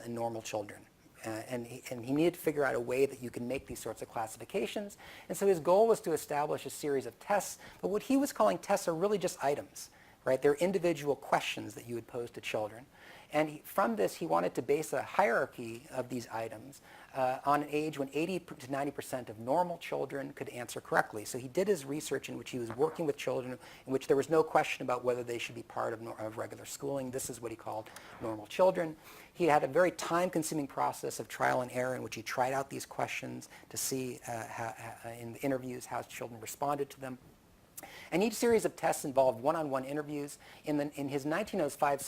[SPEAKER 1] and normal children. And he needed to figure out a way that you can make these sorts of classifications. And so his goal was to establish a series of tests, but what he was calling tests are really just items. right? They're individual questions that you would pose to children. And from this, he wanted to base a hierarchy of these items on an age when 80 to 90% of normal children could answer correctly. So he did his research in which he was working with children in which there was no question about whether they should be part of regular schooling. This is what he called normal children. He had a very time-consuming process of trial and error in which he tried out these questions to see in the interviews how children responded to them. And each series of tests involved one-on-one interviews. In his 1905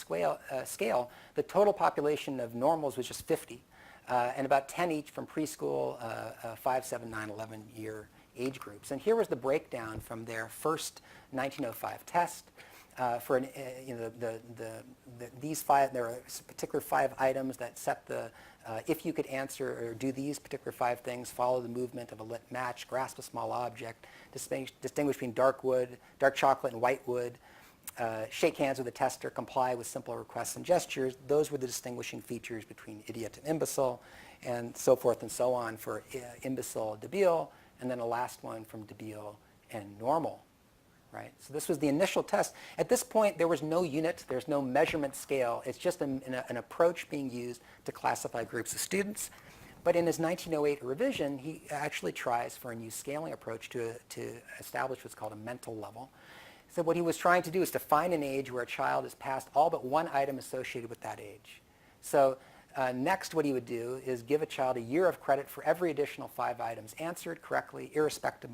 [SPEAKER 1] scale, the total population of normals was just 50, and about 10 each from preschool, 5, 7, 9, 11-year age groups. And here was the breakdown from their first 1905 test. For these five, there are particular 5 items that set the if you could answer or do these particular 5 things, follow the movement of a lit match, grasp a small object, distinguish between dark chocolate and white wood, shake hands with a tester, comply with simple requests and gestures. Those were the distinguishing features between idiot and imbecile, and so forth and so on for imbecile, debile, and then a last one from debile and normal. Right? So this was the initial test. At this point, there was no unit. There's no measurement scale. It's just an approach being used to classify groups of students. But in his 1908 revision, he actually tries for a new scaling approach to establish what's called a mental level. So what he was trying to do is to find an age where a child has passed all but one item associated with that age. So next, what he would do is give a child a year of credit for every additional 5 items answered correctly, irrespective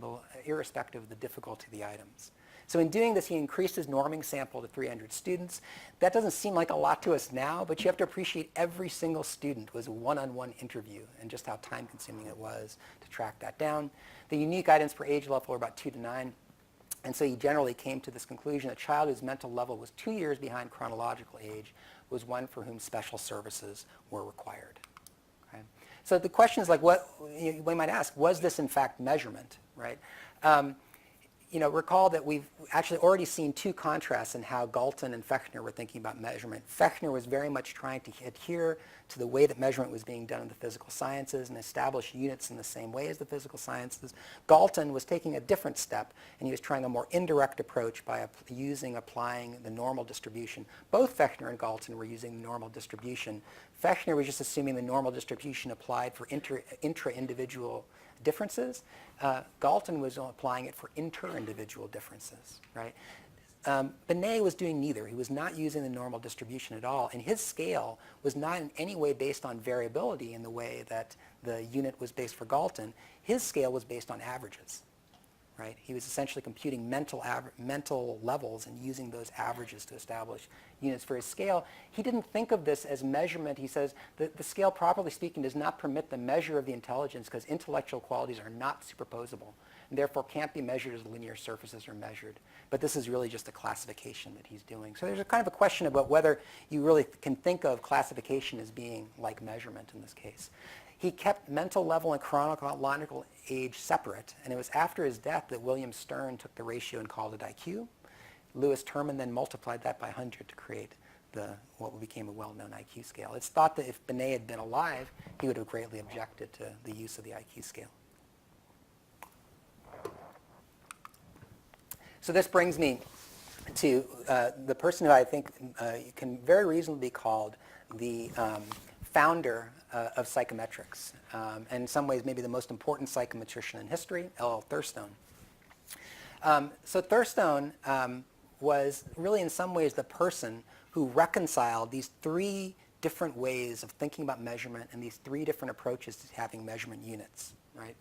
[SPEAKER 1] of the difficulty of the items. So in doing this, he increased his norming sample to 300 students. That doesn't seem like a lot to us now, but you have to appreciate every single student was a one-on-one interview and just how time-consuming it was to track that down. The unique items per age level were about 2 to 9. And so he generally came to this conclusion: a child whose mental level was 2 years behind chronological age was one for whom special services were required. Okay? So the question is, like, what we might ask, was this in fact measurement, right? Recall that we've actually already seen 2 contrasts in how Galton and Fechner were thinking about measurement. Fechner was very much trying to adhere to the way that measurement was being done in the physical sciences and establish units in the same way as the physical sciences. Galton was taking a different step, and he was trying a more indirect approach by applying the normal distribution. Both Fechner and Galton were using the normal distribution. Fechner was just assuming the normal distribution applied for intra-individual differences. Galton was applying it for inter-individual differences, right? Binet was doing neither. He was not using the normal distribution at all, and his scale was not in any way based on variability in the way that the unit was based for Galton. His scale was based on averages, right? He was essentially computing mental levels and using those averages to establish units for his scale. He didn't think of this as measurement. He says that the scale, properly speaking, does not permit the measure of the intelligence because intellectual qualities are not superposable and therefore can't be measured as linear surfaces are measured. But this is really just a classification that he's doing. So there's a kind of a question about whether you really can think of classification as being like measurement in this case. He kept mental level and chronological age separate, and it was after his death that William Stern took the ratio and called it IQ. Lewis Terman then multiplied that by 100 to create what became a well-known IQ scale. It's thought that if Binet had been alive, he would have greatly objected to the use of the IQ scale. So this brings me to the person who I think can very reasonably be called the founder of psychometrics, and in some ways maybe the most important psychometrician in history, L.L. Thurstone. So Thurstone was really in some ways the person who reconciled these 3 different ways of thinking about measurement and these 3 different approaches to having measurement units. Right?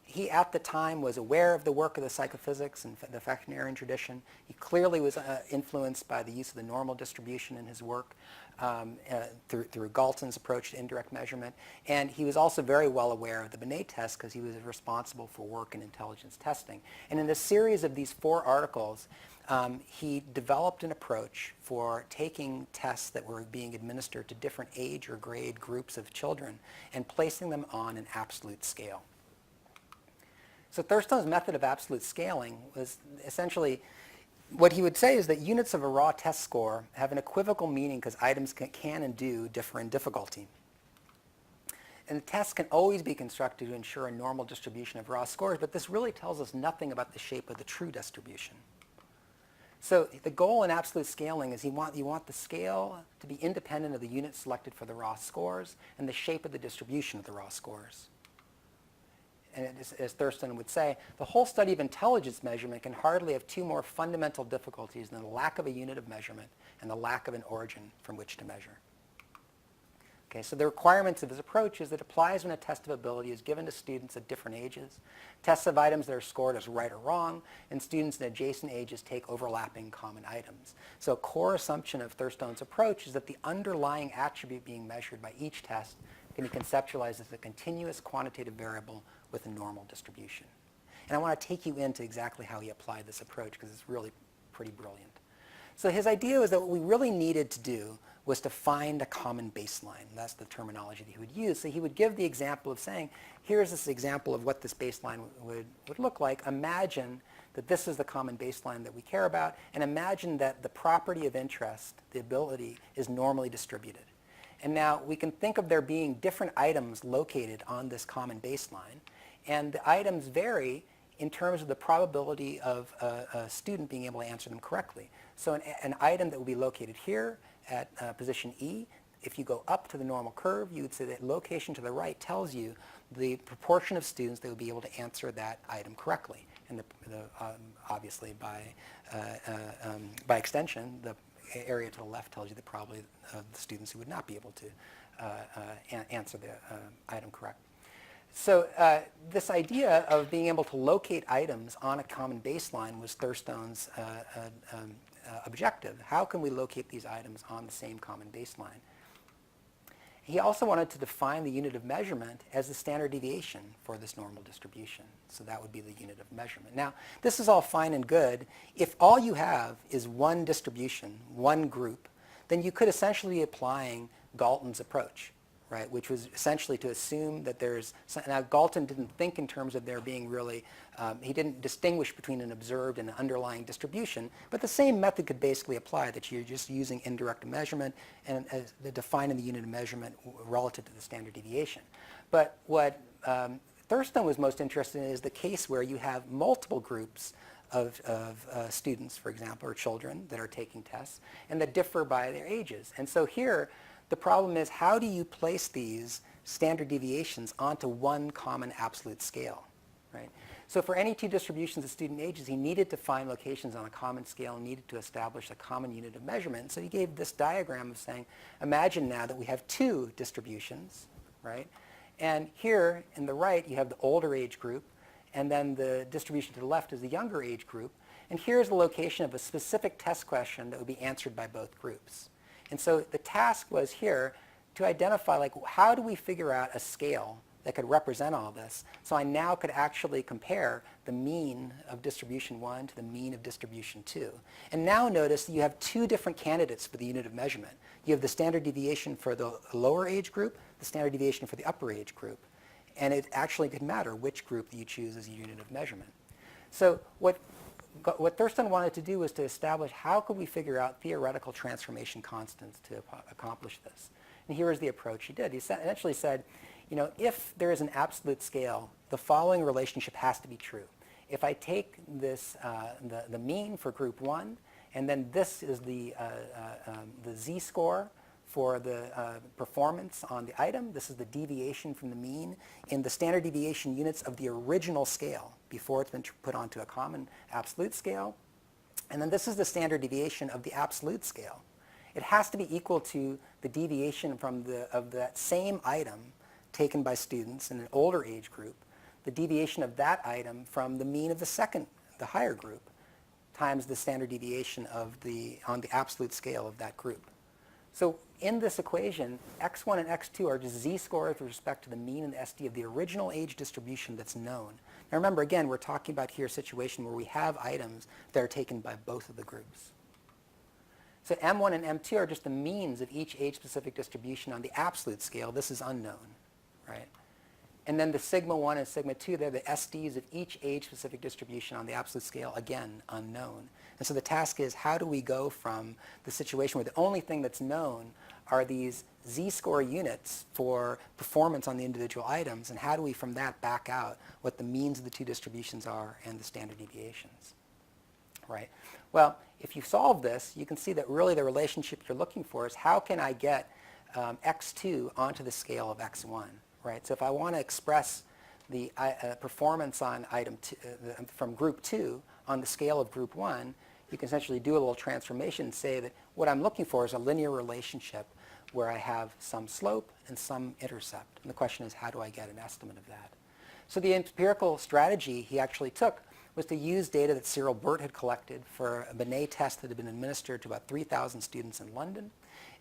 [SPEAKER 1] He at the time was aware of the work of the psychophysics and the Fechnerian tradition. He clearly was influenced by the use of the normal distribution in his work through Galton's approach to indirect measurement. And he was also very well aware of the Binet tests because he was responsible for work in intelligence testing. And in a series of these 4 articles, he developed an approach for taking tests that were being administered to different age or grade groups of children and placing them on an absolute scale. So Thurstone's method of absolute scaling was essentially, what he would say is that units of a raw test score have an equivocal meaning because items can and do differ in difficulty. And the tests can always be constructed to ensure a normal distribution of raw scores, but this really tells us nothing about the shape of the true distribution. So the goal in absolute scaling is you want the scale to be independent of the unit selected for the raw scores and the shape of the distribution of the raw scores. And as Thurstone would say, the whole study of intelligence measurement can hardly have two more fundamental difficulties than the lack of a unit of measurement and the lack of an origin from which to measure. Okay, so the requirements of this approach is it applies when a test of ability is given to students at different ages, tests of items that are scored as right or wrong, and students in adjacent ages take overlapping common items. So a core assumption of Thurstone's approach is that the underlying attribute being measured by each test can be conceptualized as a continuous quantitative variable with a normal distribution. And I want to take you into exactly how he applied this approach because it's really pretty brilliant. So his idea was that what we really needed to do was to find a common baseline. That's the terminology that he would use. So he would give the example of saying, here's this example of what this baseline would look like. Imagine that this is the common baseline that we care about, and imagine that the property of interest, the ability, is normally distributed. And now we can think of there being different items located on this common baseline, and the items vary in terms of the probability of a student being able to answer them correctly. So an item that would be located here at position E, if you go up to the normal curve, you would say that location to the right tells you the proportion of students that would be able to answer that item correctly. And obviously by extension, the area to the left tells you the probability of the students who would not be able to answer the item correct. So this idea of being able to locate items on a common baseline was Thurstone's objective. How can we locate these items on the same common baseline? He also wanted to define the unit of measurement as the standard deviation for this normal distribution. So that would be the unit of measurement. Now, this is all fine and good. If all you have is one distribution, one group, then you could essentially be applying Galton's approach, right, which was essentially to assume that there's, now Galton didn't think in terms of there being really, he didn't distinguish between an observed and an underlying distribution, but the same method could basically apply, that you're just using indirect measurement and defining the unit of measurement relative to the standard deviation. But what Thurstone was most interested in is the case where you have multiple groups of students, for example, or children that are taking tests, and that differ by their ages. And so here, the problem is, how do you place these standard deviations onto one common absolute scale, right? So for any two distributions of student ages, he needed to find locations on a common scale and needed to establish a common unit of measurement. So he gave this diagram of saying, imagine now that we have two distributions, right? And here in the right, you have the older age group, and then the distribution to the left is the younger age group. And here's the location of a specific test question that would be answered by both groups. And so the task was here to identify, like, how do we figure out a scale that could represent all this? So I now could actually compare the mean of distribution 1 to the mean of distribution 2. And now notice that you have two different candidates for the unit of measurement. You have the standard deviation for the lower age group, the standard deviation for the upper age group. And it actually could matter which group that you choose as a unit of measurement. So what Thurstone wanted to do was to establish how could we figure out theoretical transformation constants to accomplish this. And here is the approach he did. He essentially said, you know, if there is an absolute scale, the following relationship has to be true. If I take this, the mean for group 1, and then this is the z-score for the performance on the item. This is the deviation from the mean in the standard deviation units of the original scale before it's been put onto a common absolute scale. And then this is the standard deviation of the absolute scale. It has to be equal to the deviation from of that same item taken by students in an older age group, the deviation of that item from the mean of the higher group, times the standard deviation on the absolute scale of that group. So in this equation, x1 and x2 are just z-scores with respect to the mean and the SD of the original age distribution that's known. Now remember, again, we're talking about here a situation where we have items that are taken by both of the groups. So m1 and m2 are just the means of each age-specific distribution on the absolute scale. This is unknown, right? And then the sigma 1 and sigma 2, they're the SDs of each age-specific distribution on the absolute scale, again, unknown. And so the task is, how do we go from the situation where the only thing that's known are these z-score units for performance on the individual items, and how do we from that back out what the means of the two distributions are and the standard deviations, right? Well, if you solve this, you can see that really the relationship you're looking for is how can I get x2 onto the scale of x1, right? So if I want to express the performance on item two, from group 2 on the scale of group 1, you can essentially do a little transformation and say that what I'm looking for is a linear relationship where I have some slope and some intercept. And the question is, how do I get an estimate of that? So the empirical strategy he actually took was to use data that Cyril Burt had collected for a Binet test that had been administered to about 3,000 students in London.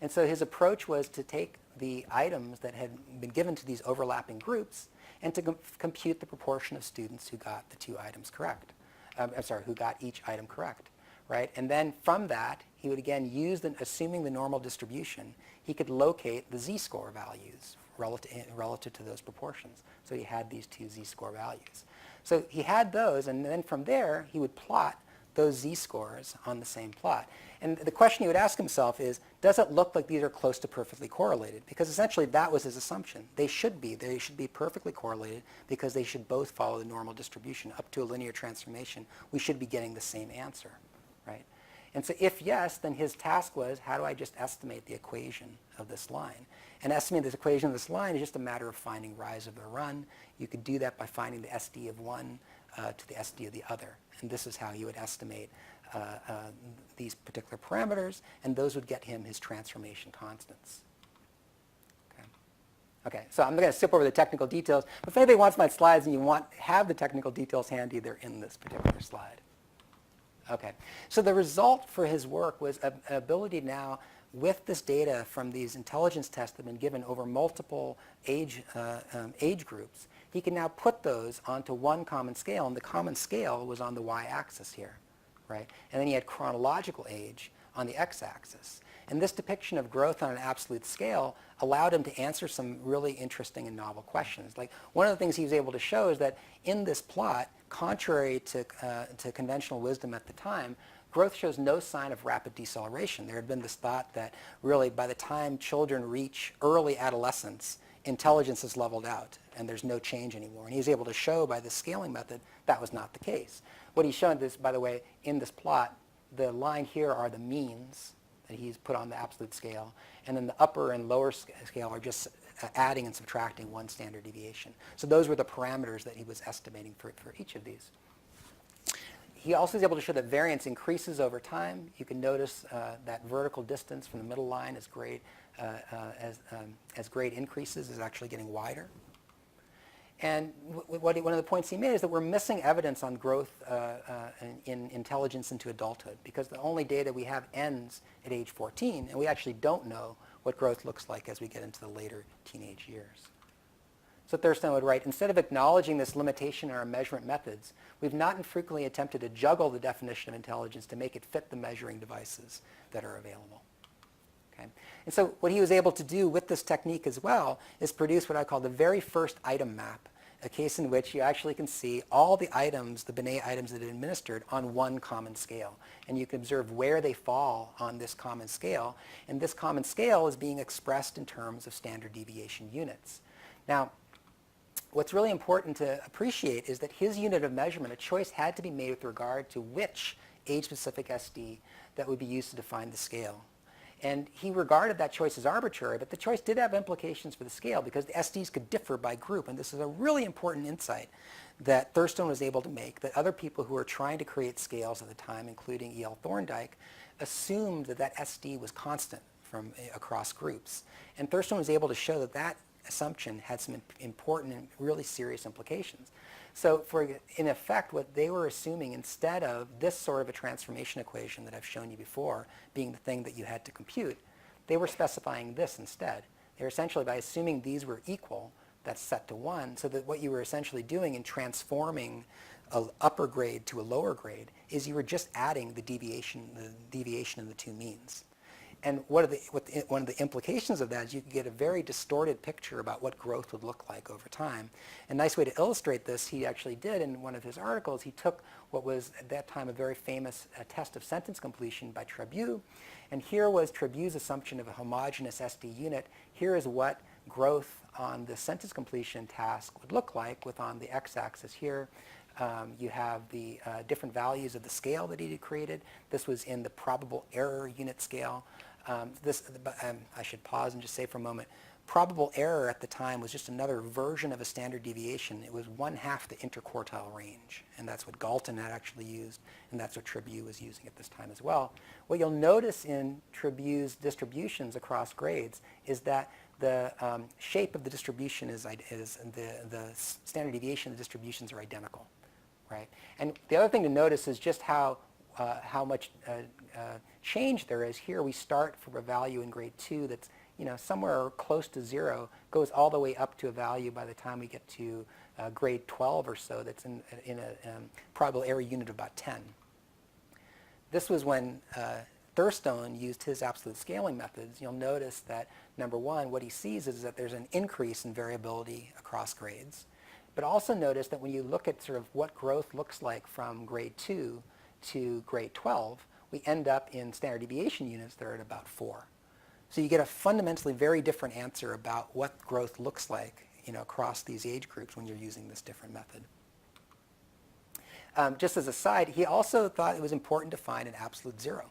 [SPEAKER 1] And so his approach was to take the items that had been given to these overlapping groups and to compute the proportion of students who got the two items correct. Who got each item correct, right? And then from that, he would again use, assuming the normal distribution, he could locate the z-score values relative to those proportions. So he had these two z-score values. So he had those, and then from there, he would plot those z-scores on the same plot. And the question he would ask himself is, does it look like these are close to perfectly correlated? Because essentially that was his assumption. They should be perfectly correlated because they should both follow the normal distribution up to a linear transformation. We should be getting the same answer, right? And so if yes, then his task was, how do I just estimate the equation of this line? And estimating this equation of this line is just a matter of finding rise of the run. You could do that by finding the SD of one to the SD of the other. And this is how you would estimate these particular parameters, and those would get him his transformation constants. Okay, so I'm going to skip over the technical details. But if anybody wants my slides and you have the technical details handy, they're in this particular slide. Okay, so the result for his work was an ability now, with this data from these intelligence tests that have been given over multiple age groups, he can now put those onto one common scale, and the common scale was on the y-axis here, right? And then he had chronological age on the x-axis. And this depiction of growth on an absolute scale allowed him to answer some really interesting and novel questions. Like, one of the things he was able to show is that in this plot, contrary to conventional wisdom at the time, growth shows no sign of rapid deceleration. There had been this thought that really by the time children reach early adolescence, intelligence is leveled out and there's no change anymore. And he was able to show by the scaling method that was not the case. What he's shown this, by the way, in this plot, the line here are the means that he's put on the absolute scale, and then the upper and lower scale are just adding and subtracting one standard deviation. So those were the parameters that he was estimating for each of these. He also is able to show that variance increases over time. You can notice that vertical distance from the middle line as grade increases is actually getting wider. And one of the points he made is that we're missing evidence on growth in intelligence into adulthood, because the only data we have ends at age 14, and we actually don't know what growth looks like as we get into the later teenage years. So Thurstone would write, instead of acknowledging this limitation in our measurement methods, we've not infrequently attempted to juggle the definition of intelligence to make it fit the measuring devices that are available. Okay? And so what he was able to do with this technique as well is produce what I call the very first item map, a case in which you actually can see all the items, the Binet items that are administered on one common scale. And you can observe where they fall on this common scale. And this common scale is being expressed in terms of standard deviation units. Now, what's really important to appreciate is that his unit of measurement, a choice had to be made with regard to which age-specific SD that would be used to define the scale. And he regarded that choice as arbitrary, but the choice did have implications for the scale because the SDs could differ by group. And this is a really important insight that Thurstone was able to make, that other people who were trying to create scales at the time, including E.L. Thorndike, assumed that that SD was constant from across groups. And Thurstone was able to show that that assumption had some important and really serious implications. So in effect, what they were assuming, instead of this sort of a transformation equation that I've shown you before being the thing that you had to compute, they were specifying this instead. They were essentially, by assuming these were equal, that's set to 1, so that what you were essentially doing in transforming an upper grade to a lower grade is you were just adding the deviation in the two means. And one of the implications of that is you could get a very distorted picture about what growth would look like over time. A nice way to illustrate this, he actually did in one of his articles. He took what was at that time a very famous test of sentence completion by Trabue. And here was Trabue's assumption of a homogeneous SD unit. Here is what growth on the sentence completion task would look like, with on the x-axis here You have the different values of the scale that he had created. This was in the probable error unit scale. I should pause and just say for a moment, probable error at the time was just another version of a standard deviation. It was 1/2 the interquartile range, and that's what Galton had actually used, and that's what Trabue was using at this time as well. What you'll notice in Trabue's distributions across grades is that the shape of the distribution is the standard deviation of the distributions are identical, right? And the other thing to notice is just how much change there is. Here we start from a value in grade 2 that's somewhere close to 0, goes all the way up to a value by the time we get to grade 12 or so that's in a probable error unit of about 10. This was when Thurstone used his absolute scaling methods. You'll notice that, number one, what he sees is that there's an increase in variability across grades. But also notice that when you look at sort of what growth looks like from grade 2 to grade 12, we end up in standard deviation units that are at about 4. So you get a fundamentally very different answer about what growth looks like across these age groups when you're using this different method. Just as a side, he also thought it was important to find an absolute 0.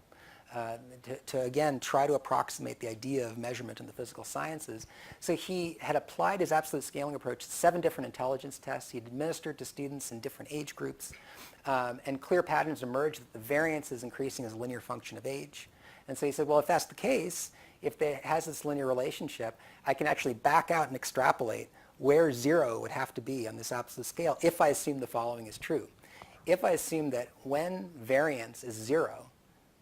[SPEAKER 1] To again try to approximate the idea of measurement in the physical sciences. So he had applied his absolute scaling approach to 7 different intelligence tests. He administered to students in different age groups, and clear patterns emerged that the variance is increasing as a linear function of age. And so he said, well, if that's the case, if it has this linear relationship, I can actually back out and extrapolate where 0 would have to be on this absolute scale if I assume the following is true. If I assume that when variance is 0,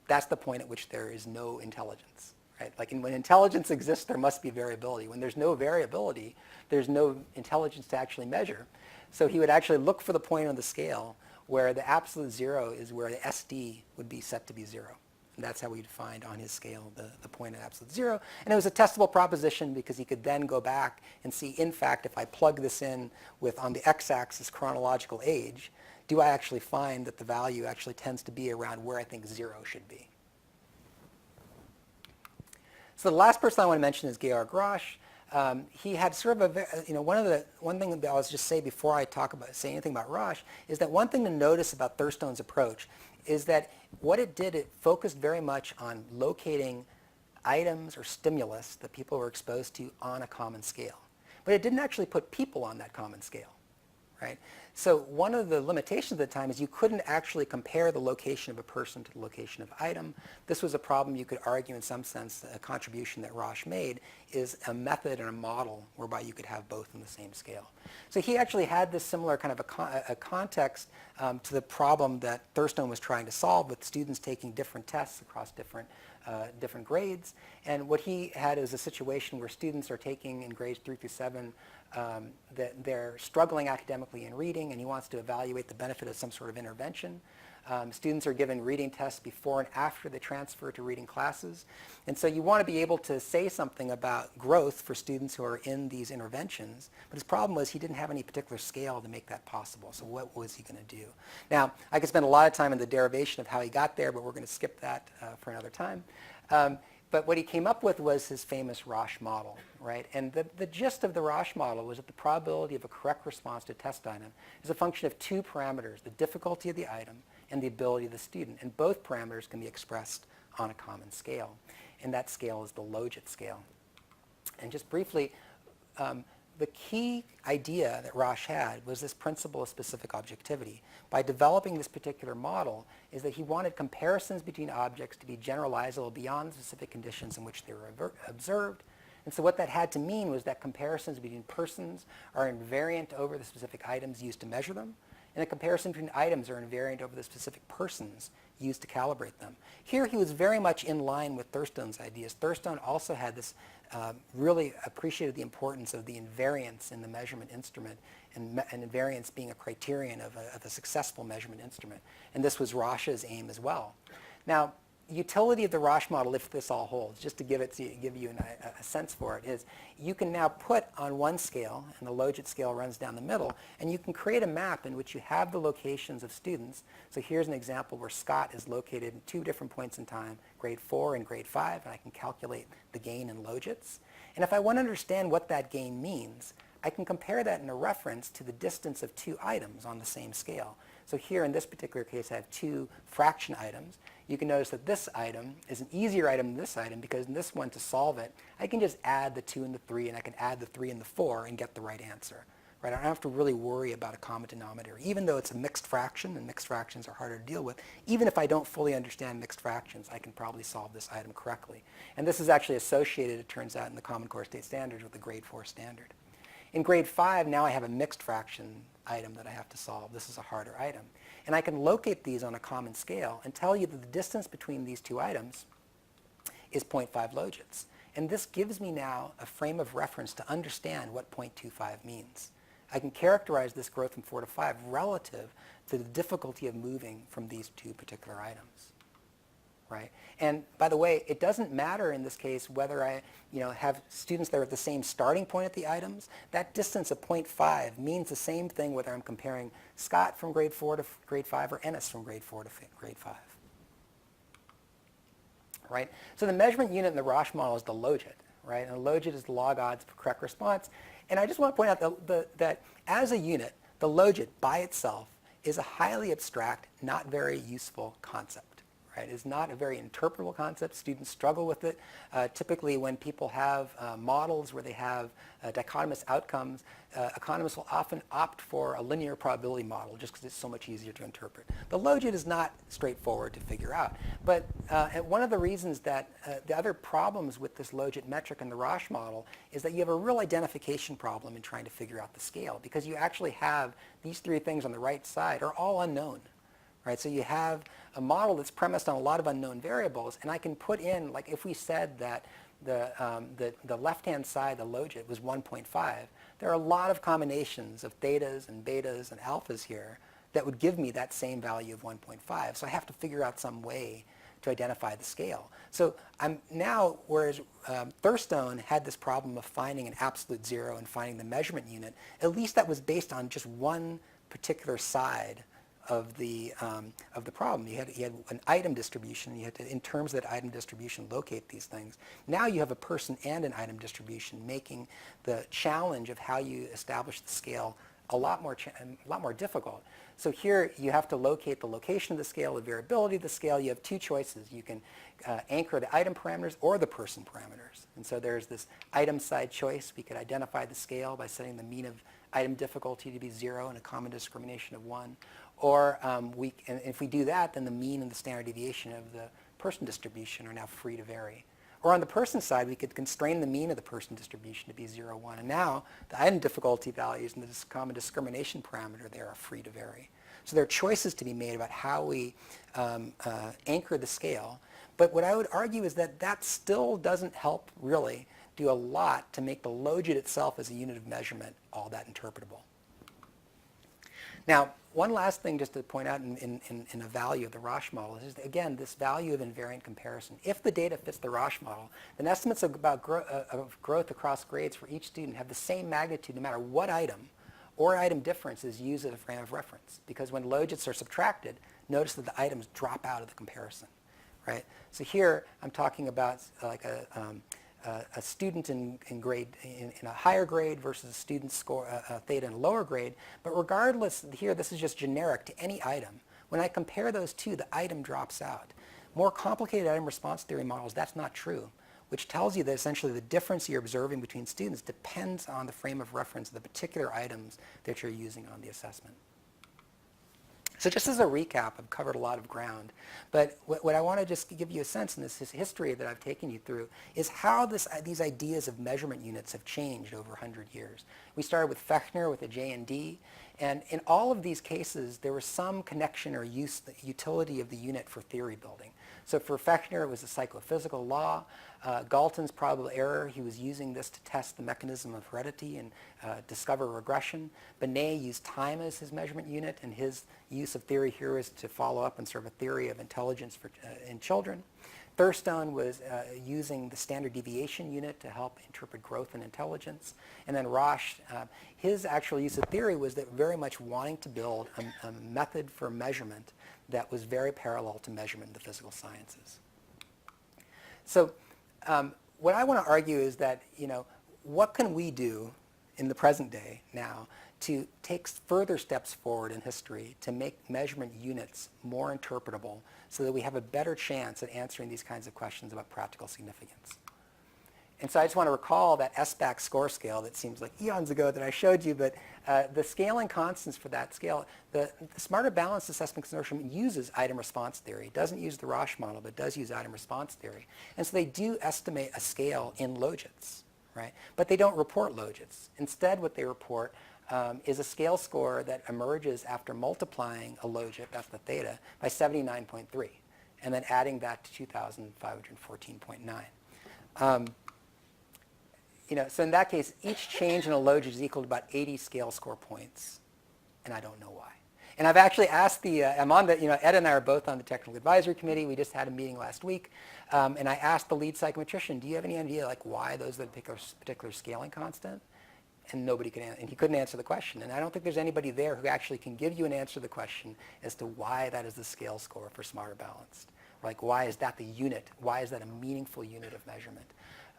[SPEAKER 1] that's the point at which there is no intelligence, right? Like when intelligence exists, there must be variability. When there's no variability, there's no intelligence to actually measure. So he would actually look for the point on the scale where the absolute 0 is where the SD would be set to be 0. And that's how we'd find on his scale the point at absolute 0. And it was a testable proposition because he could then go back and see, in fact, if I plug this in with on the x-axis chronological age, do I actually find that the value actually tends to be around where I think 0 should be? So the last person I want to mention is Georg Rasch. He had sort of a, one thing that I'll just say before I say anything about Rasch is that one thing to notice about Thurstone's approach is that what it did, it focused very much on locating items or stimulus that people were exposed to on a common scale. But it didn't actually put people on that common scale, right? So one of the limitations at the time is you couldn't actually compare the location of a person to the location of item. This was a problem you could argue in some sense a contribution that Rasch made is a method and a model whereby you could have both in the same scale. So he actually had this similar kind of a context to the problem that Thurstone was trying to solve with students taking different tests across different grades. And what he had is a situation where students are taking in grades 3 through 7 that they're struggling academically in reading, and he wants to evaluate the benefit of some sort of intervention. Students are given reading tests before and after they transfer to reading classes. And so you want to be able to say something about growth for students who are in these interventions. But his problem was he didn't have any particular scale to make that possible. So what was he going to do? Now, I could spend a lot of time on the derivation of how he got there, but we're going to skip that for another time. But what he came up with was his famous Rasch model, right? And the gist of the Rasch model was that the probability of a correct response to a test item is a function of 2 parameters, the difficulty of the item and the ability of the student. And both parameters can be expressed on a common scale. And that scale is the Logit scale. And just briefly, the key idea that Rasch had was this principle of specific objectivity. By developing this particular model is that he wanted comparisons between objects to be generalizable beyond the specific conditions in which they were observed. And so what that had to mean was that comparisons between persons are invariant over the specific items used to measure them, and the comparison between items are invariant over the specific persons used to calibrate them. Here he was very much in line with Thurstone's ideas. Thurstone also had this, really appreciated the importance of the invariance in the measurement instrument, and invariance being a criterion of a successful measurement instrument. And this was Rasch's aim as well. Now, utility of the Rasch model, if this all holds, just to give you a sense for it, is you can now put on one scale, and the Logit scale runs down the middle, and you can create a map in which you have the locations of students. So here's an example where Scott is located in 2 different points in time, grade 4 and grade 5, and I can calculate the gain in Logits. And if I want to understand what that gain means, I can compare that in a reference to the distance of two items on the same scale. So here in this particular case I have two fraction items. You can notice that this item is an easier item than this item because in this one to solve it I can just add the 2 and the 3 and I can add the 3 and the 4 and get the right answer. Right? I don't have to really worry about a common denominator. Even though it's a mixed fraction, and mixed fractions are harder to deal with, even if I don't fully understand mixed fractions, I can probably solve this item correctly. And this is actually associated, it turns out, in the Common Core State Standards with the grade 4 standard. In grade 5, now I have a mixed fraction item that I have to solve. This is a harder item. And I can locate these on a common scale and tell you that the distance between these two items is 0.5 logits. And this gives me now a frame of reference to understand what 0.25 means. I can characterize this growth from 4 to 5 relative to the difficulty of moving from these two particular items. Right? And by the way, it doesn't matter in this case whether I have students that are at the same starting point at the items. That distance of 0.5 means the same thing whether I'm comparing Scott from grade 4 to grade 5 or Ennis from grade 4 to grade 5. Right? So the measurement unit in the Rasch model is the logit. Right? And the logit is the log odds per correct response. And I just want to point out that as a unit, the logit by itself is a highly abstract, not very useful concept. Right? It's not a very interpretable concept. Students struggle with it. Typically when people have models where they have dichotomous outcomes, economists will often opt for a linear probability model just because it's so much easier to interpret. The logit is not straightforward to figure out. But one of the reasons that the other problems with this logit metric in the Rasch model is that you have a real identification problem in trying to figure out the scale because you actually have these three things on the right side are all unknown. Right? So you have a model that's premised on a lot of unknown variables, and I can put in, like if we said that the left-hand side, the logit, was 1.5, there are a lot of combinations of thetas and betas and alphas here that would give me that same value of 1.5. So I have to figure out some way to identify the scale. So I'm now, whereas Thurstone had this problem of finding an absolute zero and finding the measurement unit, at least that was based on just one particular side of the problem. You had an item distribution. You had to, in terms of that item distribution, locate these things. Now you have a person and an item distribution, making the challenge of how you establish the scale a lot more difficult. So here you have to locate the location of the scale, the variability of the scale. You have two choices. You can anchor the item parameters or the person parameters. And so there's this item side choice. We could identify the scale by setting the mean of item difficulty to be 0 and a common discrimination of 1. Or and if we do that, then the mean and the standard deviation of the person distribution are now free to vary. Or on the person side, we could constrain the mean of the person distribution to be 0, 1. And now the item difficulty values and the common discrimination parameter there are free to vary. So there are choices to be made about how we anchor the scale. But what I would argue is that that still doesn't help really do a lot to make the logit itself as a unit of measurement all that interpretable. Now, one last thing just to point out in a value of the Rasch model is, again, this value of invariant comparison. If the data fits the Rasch model, then estimates of growth across grades for each student have the same magnitude no matter what item or item difference is used as a frame of reference. Because when logits are subtracted, notice that the items drop out of the comparison. Right? So here I'm talking about like a student in a higher grade versus a student score theta in a lower grade. But regardless, here this is just generic to any item. When I compare those two, the item drops out. More complicated item response theory models, that's not true, which tells you that essentially the difference you're observing between students depends on the frame of reference of the particular items that you're using on the assessment. So just as a recap, I've covered a lot of ground, but what I want to just give you a sense in this history that I've taken you through is how these ideas of measurement units have changed over 100 years. We started with Fechner with the J and D, and in all of these cases, there was some connection or utility of the unit for theory building. So for Fechner, it was a psychophysical law. Galton's probable error, he was using this to test the mechanism of heredity and discover regression. Binet used time as his measurement unit, and his use of theory here is to follow up and serve a theory of intelligence in children. Thurstone was using the standard deviation unit to help interpret growth and intelligence. And then Rasch, his actual use of theory was that very much wanting to build a method for measurement that was very parallel to measurement in the physical sciences. So what I want to argue is that, what can we do in the present day now to take further steps forward in history to make measurement units more interpretable so that we have a better chance at answering these kinds of questions about practical significance. And so I just want to recall that SBAC score scale that seems like eons ago that I showed you, but the scaling constants for that scale, the Smarter Balanced Assessment Consortium uses item response theory. It doesn't use the Rasch model, but does use item response theory. And so they do estimate a scale in logits, right? But they don't report logits. Instead, what they report is a scale score that emerges after multiplying a logit, that's the theta, by 79.3, and then adding that to 2,514.9. So in that case, each change in a logit is equal to about 80 scale score points, and I don't know why. And I've actually asked I'm on the, Ed and I are both on the technical advisory committee. We just had a meeting last week, and I asked the lead psychometrician, do you have any idea like why those are the particular scaling constant? And nobody could answer, and he couldn't answer the question. And I don't think there's anybody there who actually can give you an answer to the question as to why that is the scale score for Smarter Balanced. Like why is that the unit? Why is that a meaningful unit of measurement?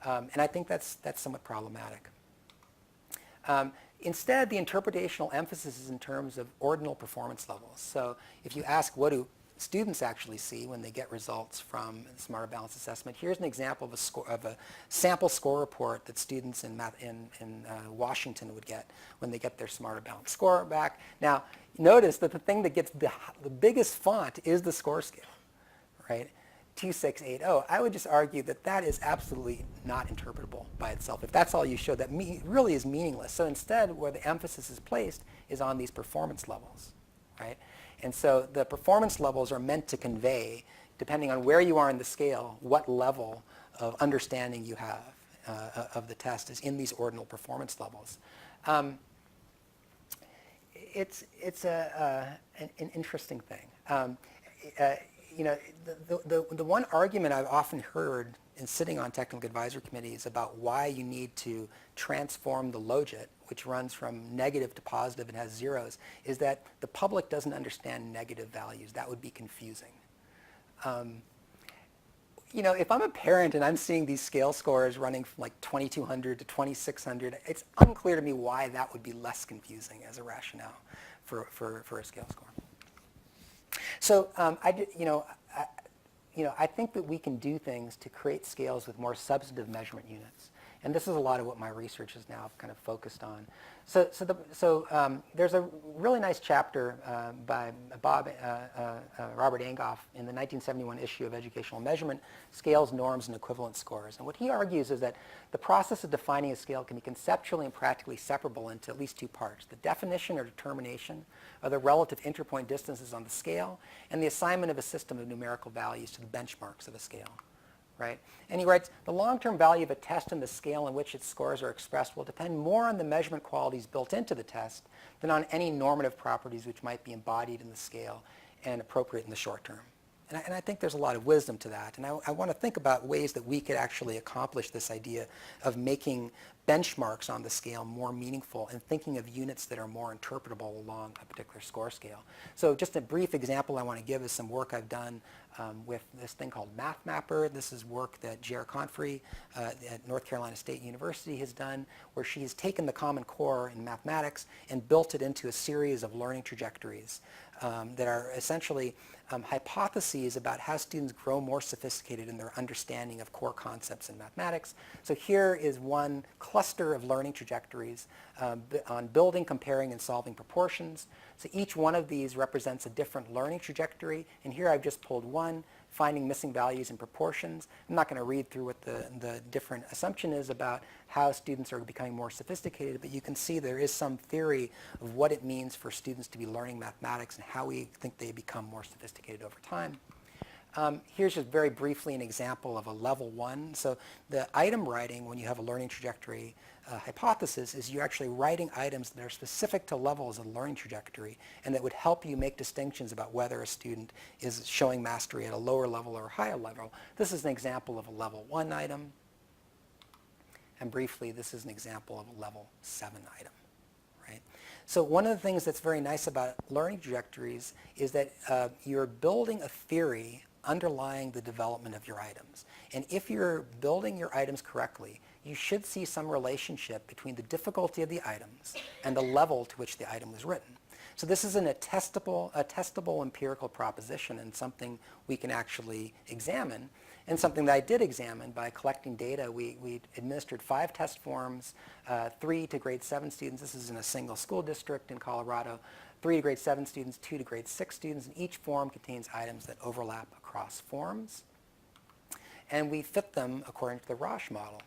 [SPEAKER 1] And I think that's somewhat problematic. Instead, the interpretational emphasis is in terms of ordinal performance levels. So if you ask what do students actually see when they get results from Smarter Balanced Assessment, here's an example of a sample score report that students in Washington would get when they get their Smarter Balanced score back. Now, notice that the thing that gets the biggest font is the score scale, right? 2680. I would just argue that that is absolutely not interpretable by itself. If that's all you show, that really is meaningless. So instead, where the emphasis is placed is on these performance levels, right? And so the performance levels are meant to convey, depending on where you are in the scale, what level of understanding you have of the test is in these ordinal performance levels. It's an interesting thing. The one argument I've often heard in sitting on technical advisory committees about why you need to transform the logit, which runs from negative to positive and has zeros, is that the public doesn't understand negative values. That would be confusing. If I'm a parent and I'm seeing these scale scores running from like 2,200 to 2,600, it's unclear to me why that would be less confusing as a rationale for a scale score. So I think that we can do things to create scales with more substantive measurement units. And this is a lot of what my research is now kind of focused on. So there's a really nice chapter by Robert Angoff in the 1971 issue of Educational Measurement, Scales, Norms, and Equivalence Scores. And what he argues is that the process of defining a scale can be conceptually and practically separable into at least two parts: the definition or determination of the relative interpoint distances on the scale, and the assignment of a system of numerical values to the benchmarks of a scale. Right? And he writes, the long-term value of a test and the scale in which its scores are expressed will depend more on the measurement qualities built into the test than on any normative properties which might be embodied in the scale and appropriate in the short term. And I think there's a lot of wisdom to that. And I want to think about ways that we could actually accomplish this idea of making benchmarks on the scale more meaningful and thinking of units that are more interpretable along a particular score scale. So just a brief example I want to give is some work I've done with this thing called MathMapper. This is work that J.R. Confrey at North Carolina State University has done, where she has taken the Common Core in mathematics and built it into a series of learning trajectories that are essentially hypotheses about how students grow more sophisticated in their understanding of core concepts in mathematics. So here is one cluster of learning trajectories on building, comparing, and solving proportions. So each one of these represents a different learning trajectory. And here I've just pulled one, finding missing values in proportions. I'm not going to read through what the different assumption is about how students are becoming more sophisticated, but you can see there is some theory of what it means for students to be learning mathematics and how we think they become more sophisticated over time. Here's just very briefly an example of a level 1. So the item writing, when you have a learning trajectory hypothesis, is you're actually writing items that are specific to levels of the learning trajectory and that would help you make distinctions about whether a student is showing mastery at a lower level or a higher level. This is an example of a level 1 item. And briefly, this is an example of a level 7 item. Right? So one of the things that's very nice about learning trajectories is that you're building a theory underlying the development of your items. And if you're building your items correctly, you should see some relationship between the difficulty of the items and the level to which the item was written. So this is a testable empirical proposition and something we can actually examine, and something that I did examine by collecting data. We administered 5 test forms, 3 to grade 7 students. This is in a single school district in Colorado. 3 to grade 7 students, 2 to grade 6 students, and each form contains items that overlap across forms. And we fit them according to the Rasch model.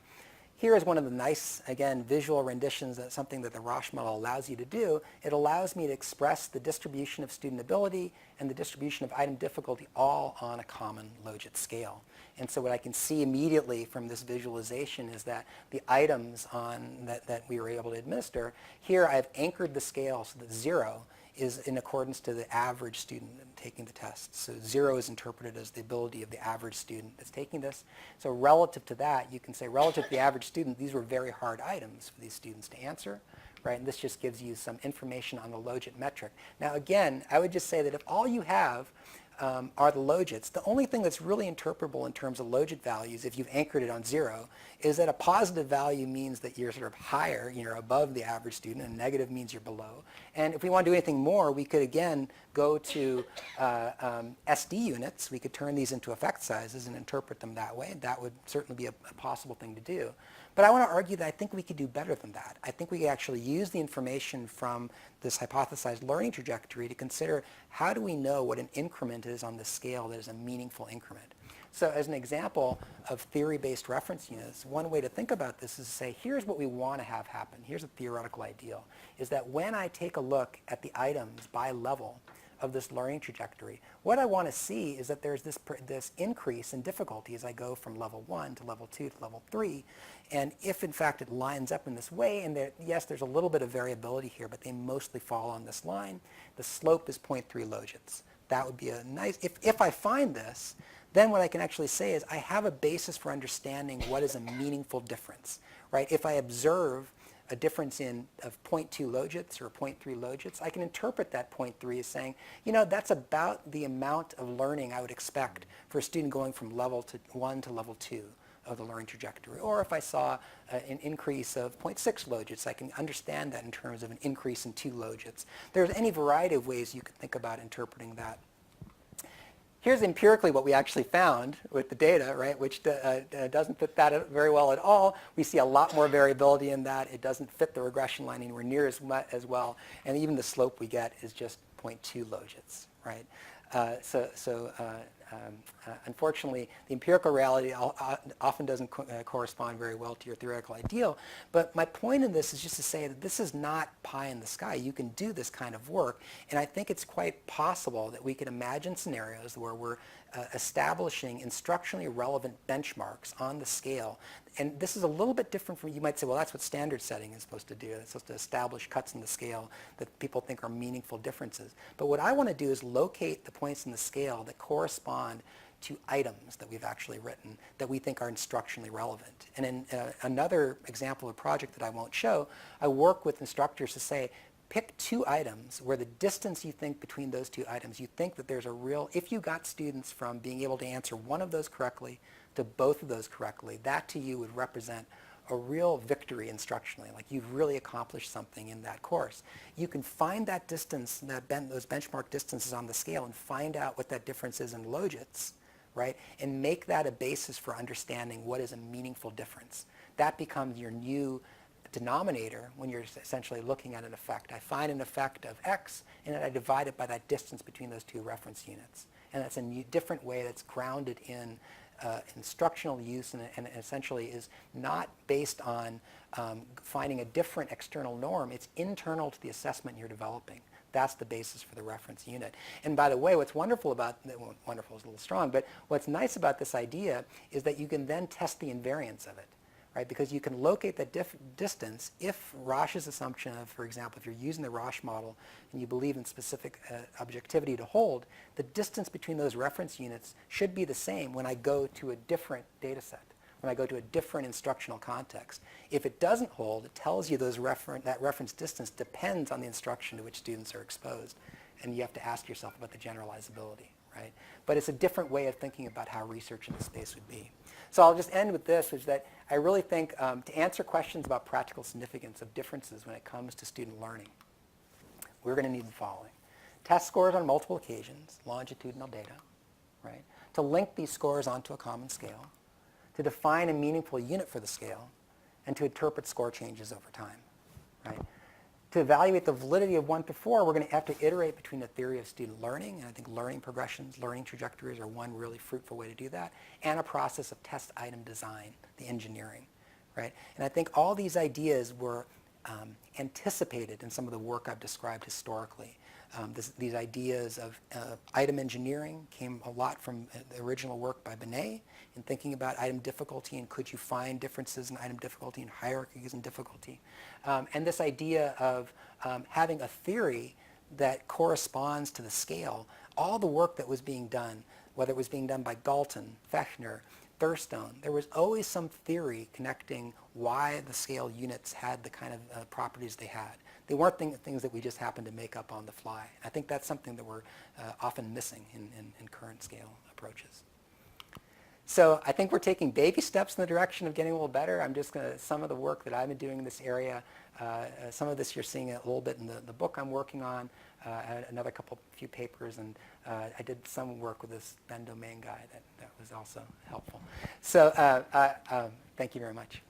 [SPEAKER 1] Here is one of the nice, again, visual renditions of something that the Rasch model allows you to do. It allows me to express the distribution of student ability and the distribution of item difficulty all on a common logit scale. And so what I can see immediately from this visualization is that the items that we were able to administer, here I've anchored the scale so that 0 is in accordance to the average student taking the test. So 0 is interpreted as the ability of the average student that's taking this. So relative to that, you can say relative to the average student, these were very hard items for these students to answer, right? And this just gives you some information on the logit metric. Now again, I would just say that if all you have are the logits, the only thing that's really interpretable in terms of logit values, if you've anchored it on 0, is that a positive value means that you're sort of higher, you're above the average student, and negative means you're below. And if we want to do anything more, we could again go to SD units. We could turn these into effect sizes and interpret them that way. That would certainly be a possible thing to do. But I want to argue that I think we could do better than that. I think we could actually use the information from this hypothesized learning trajectory to consider how do we know what an increment is on the scale that is a meaningful increment. So as an example of theory-based reference units, one way to think about this is to say, here's what we want to have happen. Here's a theoretical ideal, is that when I take a look at the items by level of this learning trajectory, what I want to see is that there's this increase in difficulty as I go from level 1 to level 2 to level 3. And if in fact it lines up in this way, and yes, there's a little bit of variability here, but they mostly fall on this line, the slope is 0.3 logits. That would be a nice, if I find this, then what I can actually say is I have a basis for understanding what is a meaningful difference, right? If I observe a difference of 0.2 logits or 0.3 logits, I can interpret that 0.3 as saying, that's about the amount of learning I would expect for a student going from level 1 to level 2 of the learning trajectory. Or if I saw an increase of 0.6 logits, I can understand that in terms of an increase in 2 logits. There's any variety of ways you could think about interpreting that. Here's empirically what we actually found with the data, right, which doesn't fit that very well at all. We see a lot more variability in that. It doesn't fit the regression line anywhere near as well. And even the slope we get is just 0.2 logits, right? Unfortunately, the empirical reality often doesn't correspond very well to your theoretical ideal. But my point in this is just to say that this is not pie in the sky. You can do this kind of work. And I think it's quite possible that we could imagine scenarios where we're establishing instructionally relevant benchmarks on the scale. And this is a little bit different from, you might say, well, that's what standard setting is supposed to do. It's supposed to establish cuts in the scale that people think are meaningful differences. But what I want to do is locate the points in the scale that correspond to items that we've actually written that we think are instructionally relevant. And in another example of a project that I won't show, I work with instructors to say, pick 2 items where the distance you think between those 2 items, you think that there's a real, if you got students from being able to answer one of those correctly to both of those correctly, that to you would represent a real victory instructionally, like you've really accomplished something in that course. You can find that distance, those benchmark distances on the scale and find out what that difference is in logits, right? And make that a basis for understanding what is a meaningful difference. That becomes your new denominator when you're essentially looking at an effect. I find an effect of x, and then I divide it by that distance between those 2 reference units. And that's a different way that's grounded in instructional use and essentially is not based on finding a different external norm. It's internal to the assessment you're developing. That's the basis for the reference unit. And by the way, what's wonderful about, well, wonderful is a little strong, but what's nice about this idea is that you can then test the invariance of it. Right? Because you can locate that distance if Rasch's assumption of, for example, if you're using the Rasch model and you believe in specific objectivity to hold, the distance between those reference units should be the same when I go to a different data set, when I go to a different instructional context. If it doesn't hold, it tells you that reference distance depends on the instruction to which students are exposed. And you have to ask yourself about the generalizability. right? But it's a different way of thinking about how research in the space would be. So I'll just end with this, is that I really think to answer questions about practical significance of differences when it comes to student learning, we're going to need the following. Test scores on multiple occasions, longitudinal data, right? To link these scores onto a common scale, to define a meaningful unit for the scale, and to interpret score changes over time, right? To evaluate the validity of 1 to 4, we're going to have to iterate between the theory of student learning, and I think learning progressions, learning trajectories are one really fruitful way to do that, and a process of test item design, the engineering, right? And I think all these ideas were anticipated in some of the work I've described historically. These ideas of item engineering came a lot from the original work by Binet in thinking about item difficulty and could you find differences in item difficulty and hierarchies in difficulty. And this idea of having a theory that corresponds to the scale, all the work that was being done, whether it was being done by Galton, Fechner, Thurstone, there was always some theory connecting why the scale units had the kind of properties they had. They weren't things that we just happened to make up on the fly. I think that's something that we're often missing in current scale approaches. So I think we're taking baby steps in the direction of getting a little better. I'm just going to, some of the work that I've been doing in this area, some of this you're seeing a little bit in the book I'm working on. I had another few papers, and I did some work with this Venn domain guy that was also helpful. So thank you very much.